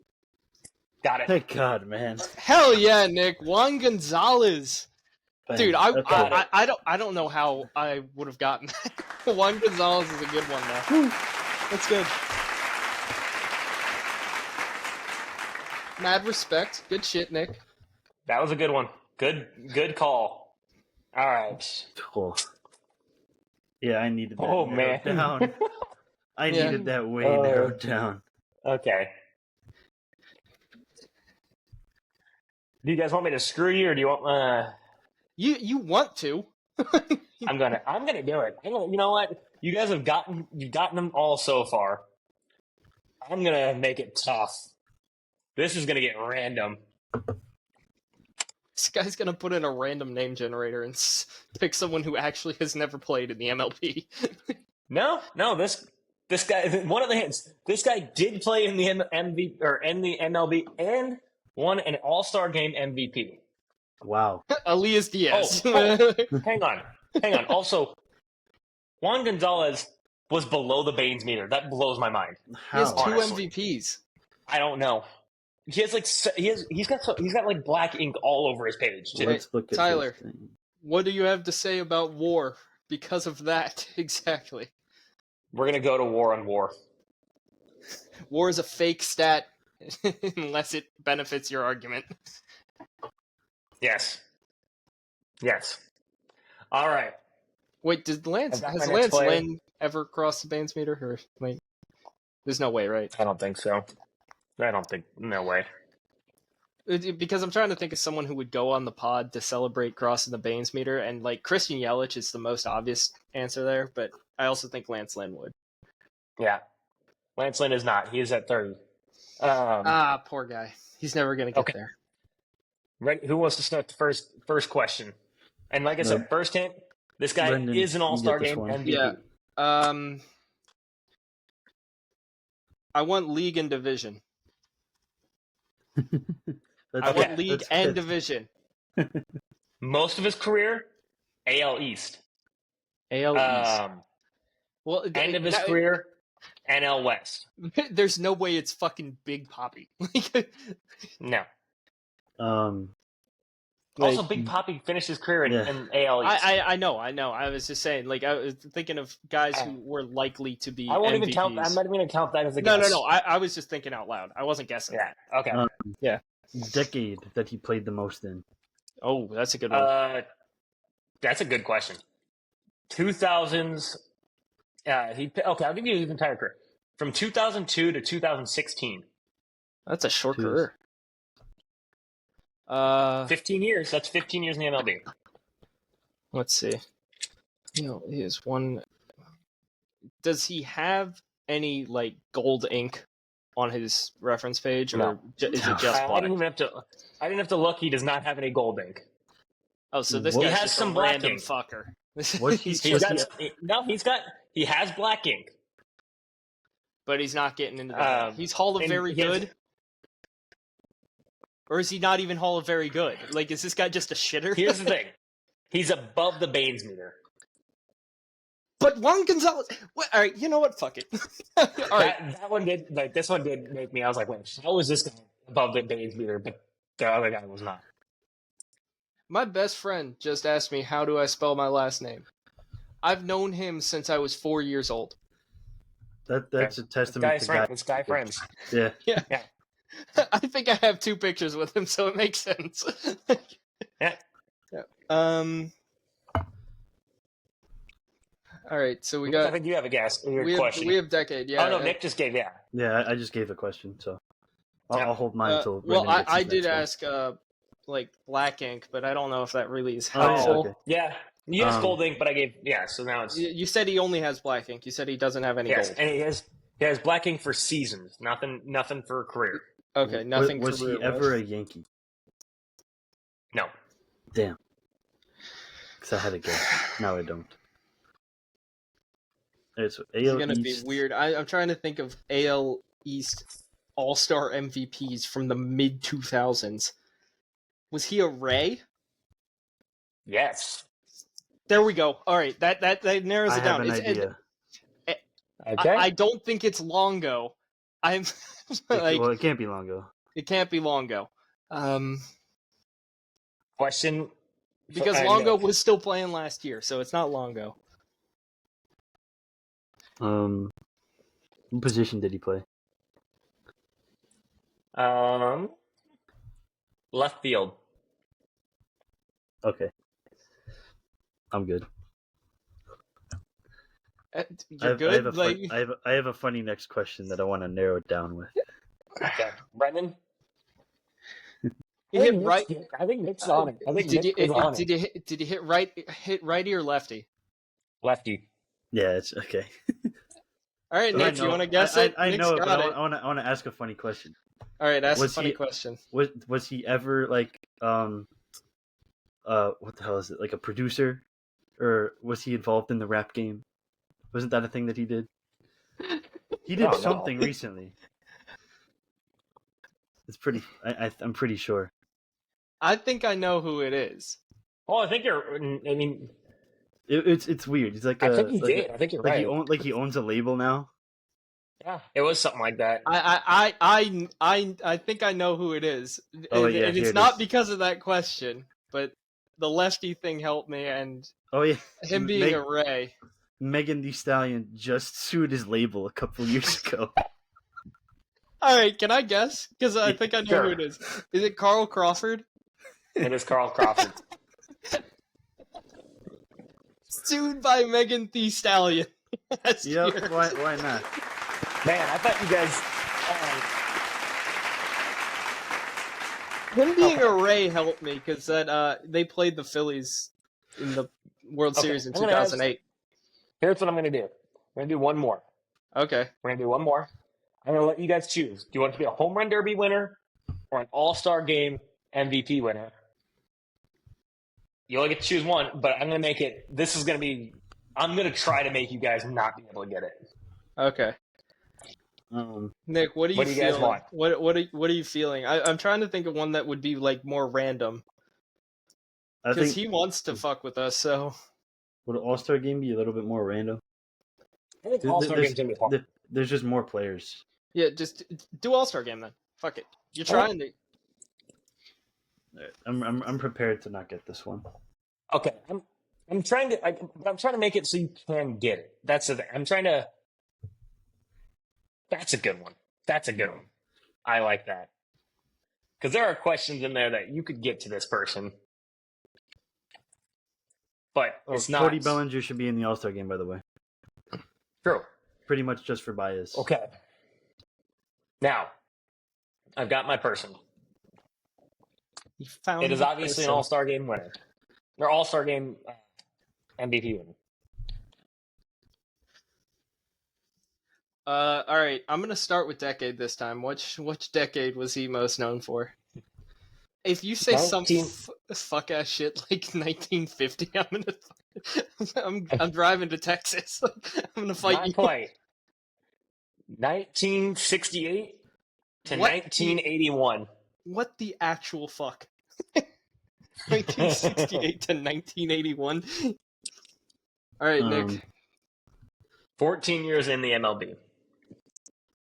Got it. Thank God, man. Hell yeah, Nick. Juan Gonzalez. Bang. Dude, I don't know how I would have gotten that. Juan Gonzalez is a good one though. That's good. Mad respect. Good shit, Nick. That was a good one. Good call. All right. Cool. Yeah, I needed that. Oh man. Down. I needed that way narrowed down. Okay. Do you guys want me to screw you, or do you want? You want to? I'm gonna do it. You know what? You guys you've gotten them all so far. I'm gonna make it tough. This is gonna get random. This guy's gonna put in a random name generator and pick someone who actually has never played in the MLB. No. This guy. One of the hints. This guy did play in the MLB and won an All-Star Game MVP. Wow. Elias Diaz. Hang on. Also, Juan Gonzalez was below the Baines meter. That blows my mind. He has 2 MVPs. I don't know. He has he's got like black ink all over his page. Let's look at Tyler, what do you have to say about WAR because of that? Exactly. We're gonna go to war on WAR. WAR is a fake stat unless it benefits your argument. Yes. All right. Wait, has Lance Lynn ever crossed the Baines meter? Or wait, there's no way, right? I don't think so. No way. Because I'm trying to think of someone who would go on the pod to celebrate crossing the Baines meter, and like Christian Yelich is the most obvious answer there, but I also think Lance Lynn would. Yeah. Lance Lynn is not. He is at 30. Poor guy. He's never going to get there. Ready? Who wants to start the first question? And like I said, first hint, this guy is an All-Star Game MVP. Yeah. I want league and division. I want league and division. Most of his career, AL East. AL East. Well, end of his career, NL West. There's no way it's fucking Big Papi. No. Like, also, Big Papi finished his career in AL East. I know. I was just saying, like, I was thinking of guys who were likely to be I won't MVPs. even count. I'm not even going to count that as a guess. No. I was just thinking out loud. I wasn't guessing. Yeah. Okay. Yeah. Decade that he played the most in. Oh, that's a good one. That's a good question. 2000s. I'll give you his entire career from 2002 to 2016. That's a short career. 15 years. That's 15 years in the MLB. Let's see. He has one. Does he have any like gold ink on his reference page, or No. is it just I black? didn't even have to look. He does not have any gold ink. Oh, so this He guy's has just some a black random ink. fucker. Was he- He has black ink. But he's not getting into that. He's Hall of and Very he has- Good? Or is he not even Hall of Very Good? Like, is this guy just a shitter? Here's the thing. He's above the Baines meter. But Juan Gonzalez... What? All right, you know what? Fuck it. All right. That one did. Like this one did make me. I was like, wait, how is this guy above the Baines meter? But the other guy was not. My best friend just asked me, how do I spell my last name? I've known him since I was 4 years old. That's a testament to guy. It's guy friends. Yeah. Yeah. Yeah. I think I have 2 pictures with him, so it makes sense. Yeah. All right, so we I got... think you have a guess. Your question. We have Decade, yeah. Oh no, Nick just gave Yeah, I just gave a question, so I'll hold mine until. Well, Brandon gets I his did next one. ask, like, black ink, but I don't know if that really is Oh, yeah, helpful. okay. Yeah. You have gold ink, but I gave So now it's You said he only has black ink. You said he doesn't have any yes, gold. and he has black ink for seasons. Nothing for career. Okay, nothing. Was he career-wise. ever a Yankee? No. Damn. Because I had a guess. Now I don't. It's It's AL gonna be East. weird. I'm trying to think of AL East All-Star MVPs from the mid 2000s. Was he a Ray? Yes. There we go. All right, that narrows I it have down. an idea. Okay. I don't think it's Longo. I'm like, Well, it can't be Longo. it can't be Longo. Question. Because Longo was still playing last year, so it's not Longo. What position did he play? Left field. Okay. I'm good. You're good. I have a funny next question that I want to narrow it down with. Okay, Brendan. He hit right. I think Nick's on it. I think Did Nick you is on it. did he hit right? Hit righty or lefty? Lefty. Yeah, it's okay. All right, I Nick, know- you want to guess it? I Nick's know it, but got I want to ask a funny question. All right, ask a Was funny he- question. Was he ever like what the hell is it, like a producer, or was he involved in the rap game? Wasn't that a thing that he did? He did Oh, no. something recently. It's pretty. I'm pretty sure. I think I know who it is. Oh, I think you're. I mean, It's weird. He's like I think he did. I think you're right. He owns a label now. Yeah, it was something like that. I think I know who it is. Oh, and, yeah, and here it's it not is. because of that question, but the lefty thing helped me, and Oh yeah, him being a Ray. Megan Thee Stallion just sued his label a couple years ago. All right, can I guess? Because I think I know Sure. who it is. Is it Carl Crawford? It is Carl Crawford. Sued by Megan Thee Stallion. Last Yep. year. Why not? Man, I thought you guys. Him being a Ray helped me because that they played the Phillies in the World Okay, Series in I'm gonna ask- 2008. Here's what I'm going to do. We're going to do one more. Okay. We're going to do one more. I'm going to let you guys choose. Do you want it to be a home run derby winner or an all-star game MVP winner? You only get to choose one, but I'm going to make it. This is going to be. I'm going to try to make you guys not be able to get it. Okay. Nick, what are you What do you feeling? guys want? What are you feeling? I'm trying to think of one that would be like more random I because think he wants to fuck with us. So would an All-Star game be a little bit more random? I think Th- all-star there's- game's going to be hard. There's just more players. yeah, just do All Star game then. Fuck it. You're trying to. I'm prepared to not get this one. Okay, I'm trying to make it so you can get it. That's the thing. I'm trying to. That's a good one. That's a good one. I like that because there are questions in there that you could get to this person, but it's not Cody Bellinger should be in the All-Star game, by the way. true. Pretty much just for bias. Okay. Now, I've got my person. He found It is the obviously an person. All-Star game winner. Or All-Star game MVP winner. All right, I'm gonna start with decade this time. Which decade was he most known for? If you say some fuck ass shit like 1950, I'm driving to Texas. I'm gonna fight Not you. quite. 1968 to 1981. What the actual fuck? 1968 to 1981. All right, Nick. 14 years in the MLB.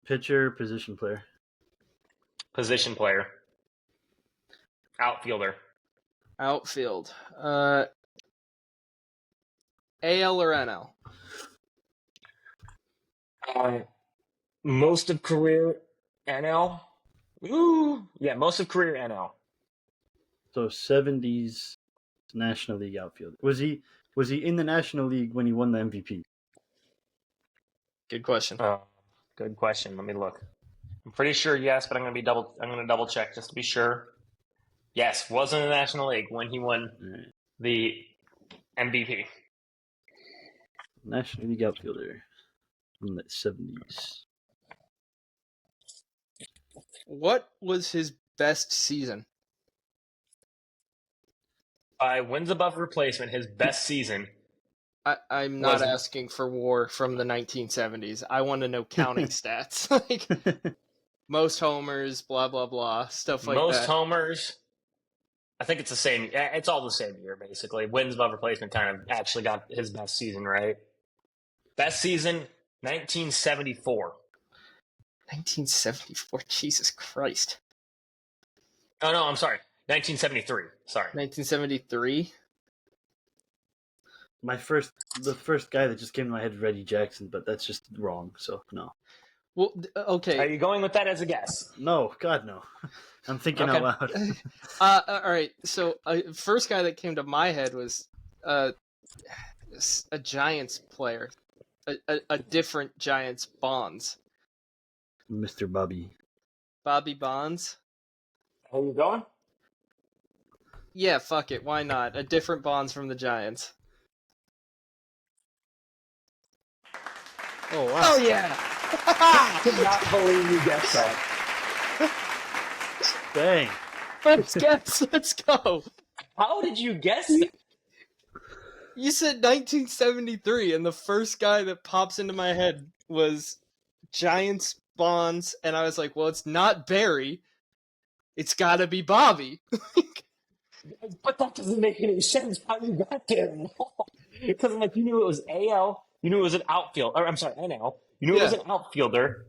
Pitcher, position player. Position player. Outfielder. Outfield. AL or NL? Most of career NL. Ooh, yeah, most of career NL. So 70s National League outfielder. Was he in the National League when he won the MVP? Good question. Good question. Let me look. I'm pretty sure yes, but I'm gonna double check just to be sure. Yes, was in the National League when he won the MVP. National League outfielder in the 70s. What was his best season? By wins above replacement, his best season. I'm not asking for WAR from the 1970s. I want to know counting stats. Like most homers, blah, blah, blah, stuff like that. Most homers. I think it's the same. It's all the same year, basically. Wins above replacement kind of actually got his best season, right? Best season, 1974. 1974? Jesus Christ. Oh, no, I'm sorry. 1973. Sorry. 1973? The first guy that just came to my head is Reggie Jackson, but that's just wrong, so no. Well, okay. Are you going with that as a guess? No, God, no. I'm thinking out loud. All right. So, first guy that came to my head was a Giants player, a different Giants Bonds. Mr. Bobby. Bobby Bonds. Are you going? Yeah, fuck it. Why not? A different Bonds from the Giants. Oh, wow. Oh, yeah. I could not believe you guessed that. Dang. Let's go. How did you guess that? You said 1973, and the first guy that pops into my head was Giants Bonds, and I was like, well, it's not Barry. It's gotta be Bobby. But that doesn't make any sense how you got there. Because like you knew it was AL, you knew it was an outfield, or I'm sorry, NL. You knew it was an outfielder.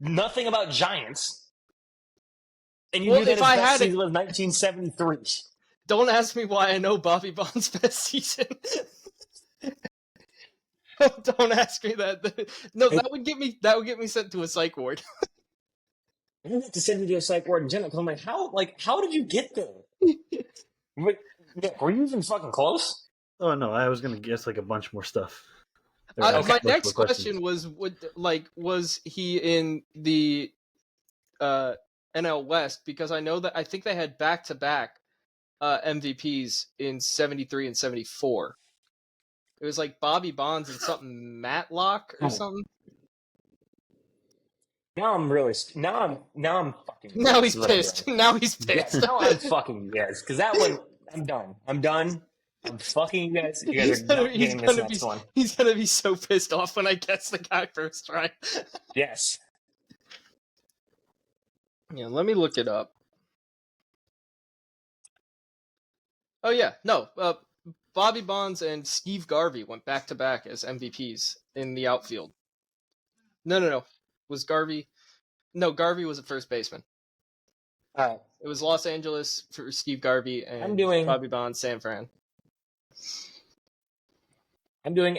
Nothing about Giants. And you knew that his best season was 1973. Don't ask me why I know Bobby Bonds' best season. Don't ask me that. No, that would get me sent to a psych ward. I didn't have to send you to a psych ward in general because I'm like, how did you get there? Nick, were you even fucking close? Oh no, I was gonna guess like a bunch more stuff. My next question was, was he in the NL West? Because I think they had back-to-back MVPs in 73 and 74. It was like Bobby Bonds and something Matlock or something. Now I'm fucking. Now he's pissed. Now he's pissed. Yeah, now I'm fucking you guys because that one I'm done. I'm fucking you guys. You guys are not getting this next one. He's gonna be so pissed off when I guess the guy first try. Yes. Yeah, let me look it up. Oh yeah, no. Bobby Bonds and Steve Garvey went back to back as MVPs in the outfield. No. Was Garvey? No, Garvey was a first baseman. All right. It was Los Angeles for Steve Garvey and Bobby Bonds, San Fran. I'm doing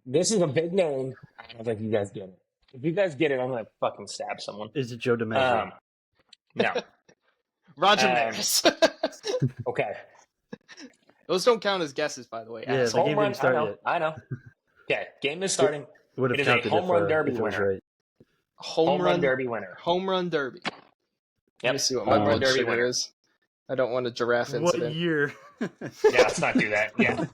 this is a big name. I don't think you guys get it. If you guys get it, I'm gonna fucking stab someone. Is it Joe DiMaggio? No. Roger Maris. Okay. Those don't count as guesses, by the way. Yeah, the game didn't start yet. I know. Okay, game is starting. It would have counted a home run derby if it was winner. right. Home run derby winner. Home run derby. Yep. Let me see what home my run blood derby sugar winner is. I don't want a giraffe What incident. year? Yeah, let's not do that. Yeah.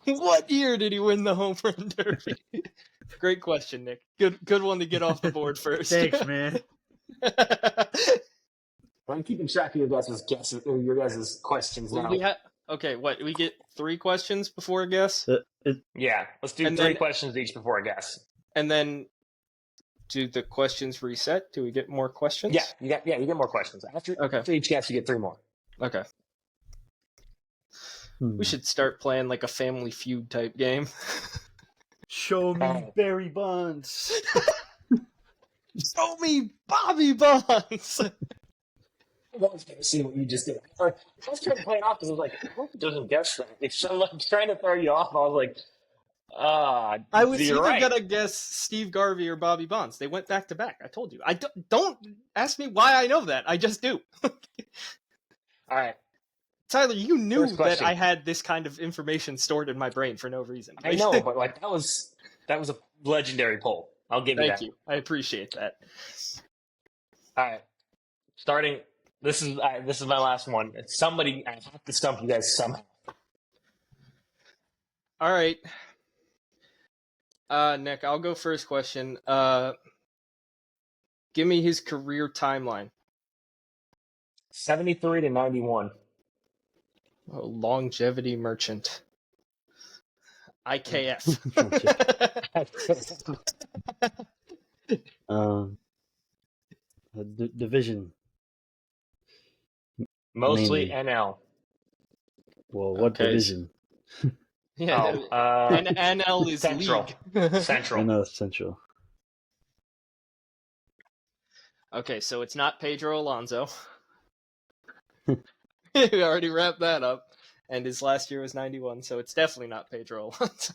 What year did he win the home run derby? Great question, Nick. Good one to get off the board first. Thanks, man. I'm keeping track of your guys' questions now. Okay, what? We get 3 questions before a guess? Yeah, let's do And 3 then- questions each before a guess. And then do the questions reset? Do we get more questions? Yeah, you get more questions. After each guess, you get 3 more. Okay. We should start playing like a Family Feud type game. Show me Barry Bonds. Show me Bobby Bonds. I was going to see what you just did. I was trying to play it off because I was like, I hope he doesn't guess that. If I was trying to throw you off, I was like, I was you're either right. gonna guess Steve Garvey or Bobby Bonds. They went back to back. I told you. I don't ask me why I know that. I just do. All right. Tyler, you knew First question. that I had this kind of information stored in my brain for no reason. I know, but like that was a legendary poll. I'll give you that. Thank you. I appreciate that. All right. Starting. This is my last one. Somebody, I have to stump you guys somehow. All right. Nick, I'll go first question. Give me his career timeline. 73 to 91. Oh, longevity merchant. IKF. Division. Mostly Mainly. NL. Well, what Okay. division? Yeah. NL is Central. league. I Central. know it's Central. Okay, so it's not Pedro Alonso. We already wrapped that up. And his last year was 91, so it's definitely not Pedro Alonso.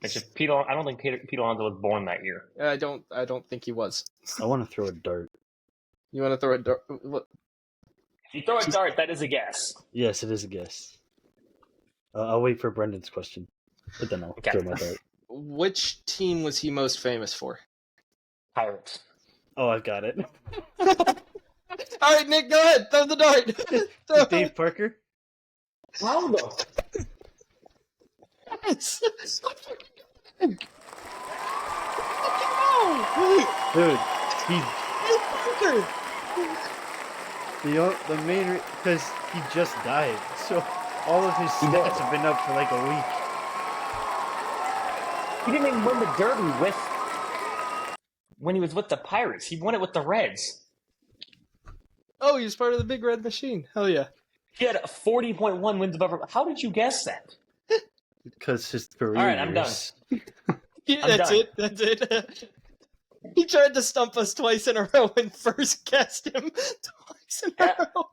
Which is I don't think Pete Alonso was born that year. I don't think he was. I want to throw a dart. You want to throw a dart? What? If you throw a dart, that is a guess. Yes, it is a guess. I'll wait for Brendan's question, but then I'll throw my dart. Which team was he most famous for? Pirates. Oh, I've got it. All right, Nick, go ahead. Throw the dart. Dave Parker. How though? Yes. Dude, the main because he just died, so all of his stats have been up for like a week. He didn't even win the Derby when he was with the Pirates. He won it with the Reds. Oh, he was part of the Big Red Machine. Hell yeah. He had 40.1 wins above. How did you guess that? Because his career. All right, I'm done. Yeah, I'm that's done. it. That's it. He tried to stump us twice in a row and first guessed him twice in a row.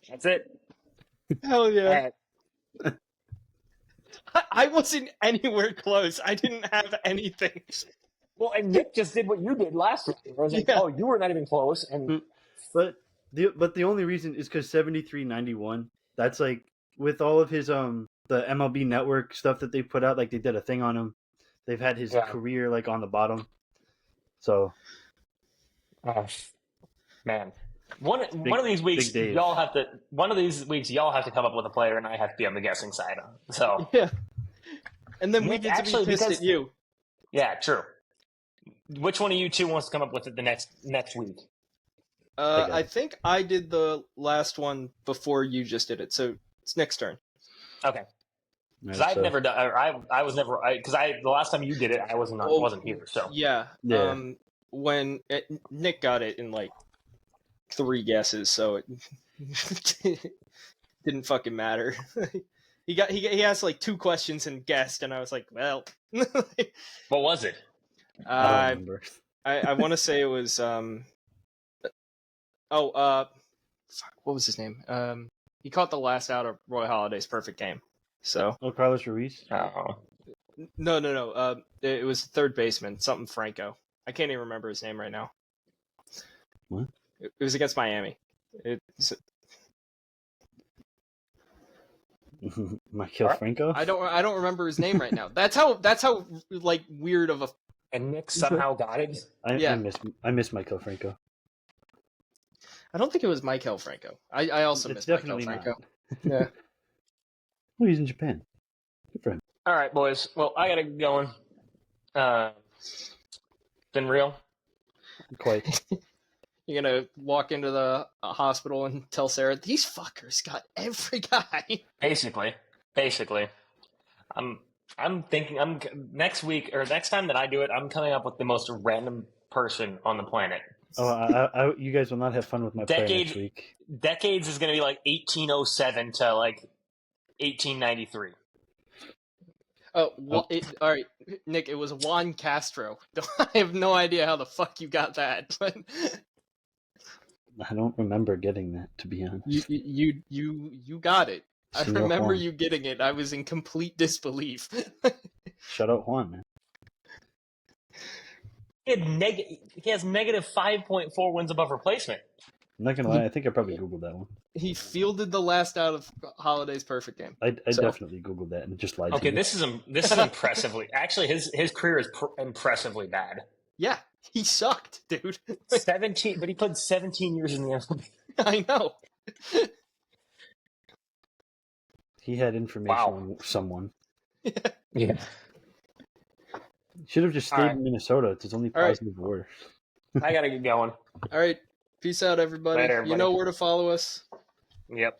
That's it. Hell yeah. All right. I wasn't anywhere close. I didn't have anything. Well, and Nick just did what you did last week. I was like, Yeah. oh, you were not even close. And But the only reason is because 73-91. That's like with all of his the MLB Network stuff that they put out. Like they did a thing on him. They've had his career like on the bottom. So, man, one of these weeks y'all have to. One of these weeks y'all have to come up with a player, and I have to be on the guessing side. So Yeah. And then we Nick, get to actually, be pissed because- at you. yeah, true. Which one of you two wants to come up with it the next week? I think I did the last one before you just did it, so it's Nick's turn. Okay. Because I've never done. Or I was never. Because the last time you did it, I wasn't here. So Yeah. When Nick got it in like 3 guesses, so it didn't fucking matter. He asked like 2 questions and guessed, and I was like, well. what was it? I don't remember. I want to say it was what was his name? He caught the last out of Roy Halladay's perfect game. So Carlos Ruiz. Oh. No. It was third baseman, something Franco. I can't even remember his name right now. What? It was against Miami. Michael Franco. I don't remember his name right now. That's how like weird of a. And Nick somehow got it. I miss Michael Franco. I don't think it was Michael Franco. I also It's miss Michael definitely Franco. not. Yeah. Oh, he's in Japan. Good for him. All right, boys. Well, I gotta get going. Been real. Quite. You're gonna walk into the hospital and tell Sarah, these fuckers got every guy. Basically. I'm thinking next week or next time that I do it, I'm coming up with the most random person on the planet. Oh, you guys will not have fun with my player next week. Decades is going to be like 1807 to like 1893. Oh, all right, Nick. It was Juan Castro. I have no idea how the fuck you got that, but I don't remember getting that, to be honest. you got it. I Senor remember Juan. you getting it. I was in complete disbelief. Shut out Juan, man. He has negative 5.4 wins above replacement. I'm not gonna lie, I think I probably googled that one. He fielded the last out of Holiday's perfect game. I definitely googled that and just lied to Okay, you. this is impressively. Actually, his career is impressively bad. Yeah, he sucked, dude. 17, but he played 17 years in the MLB. I know. He had information on someone. Yeah. Should have just stayed in Minnesota. It's his only positive war. I gotta get going. All right. Peace out, everybody. Later, everybody. You know where to follow us. Yep.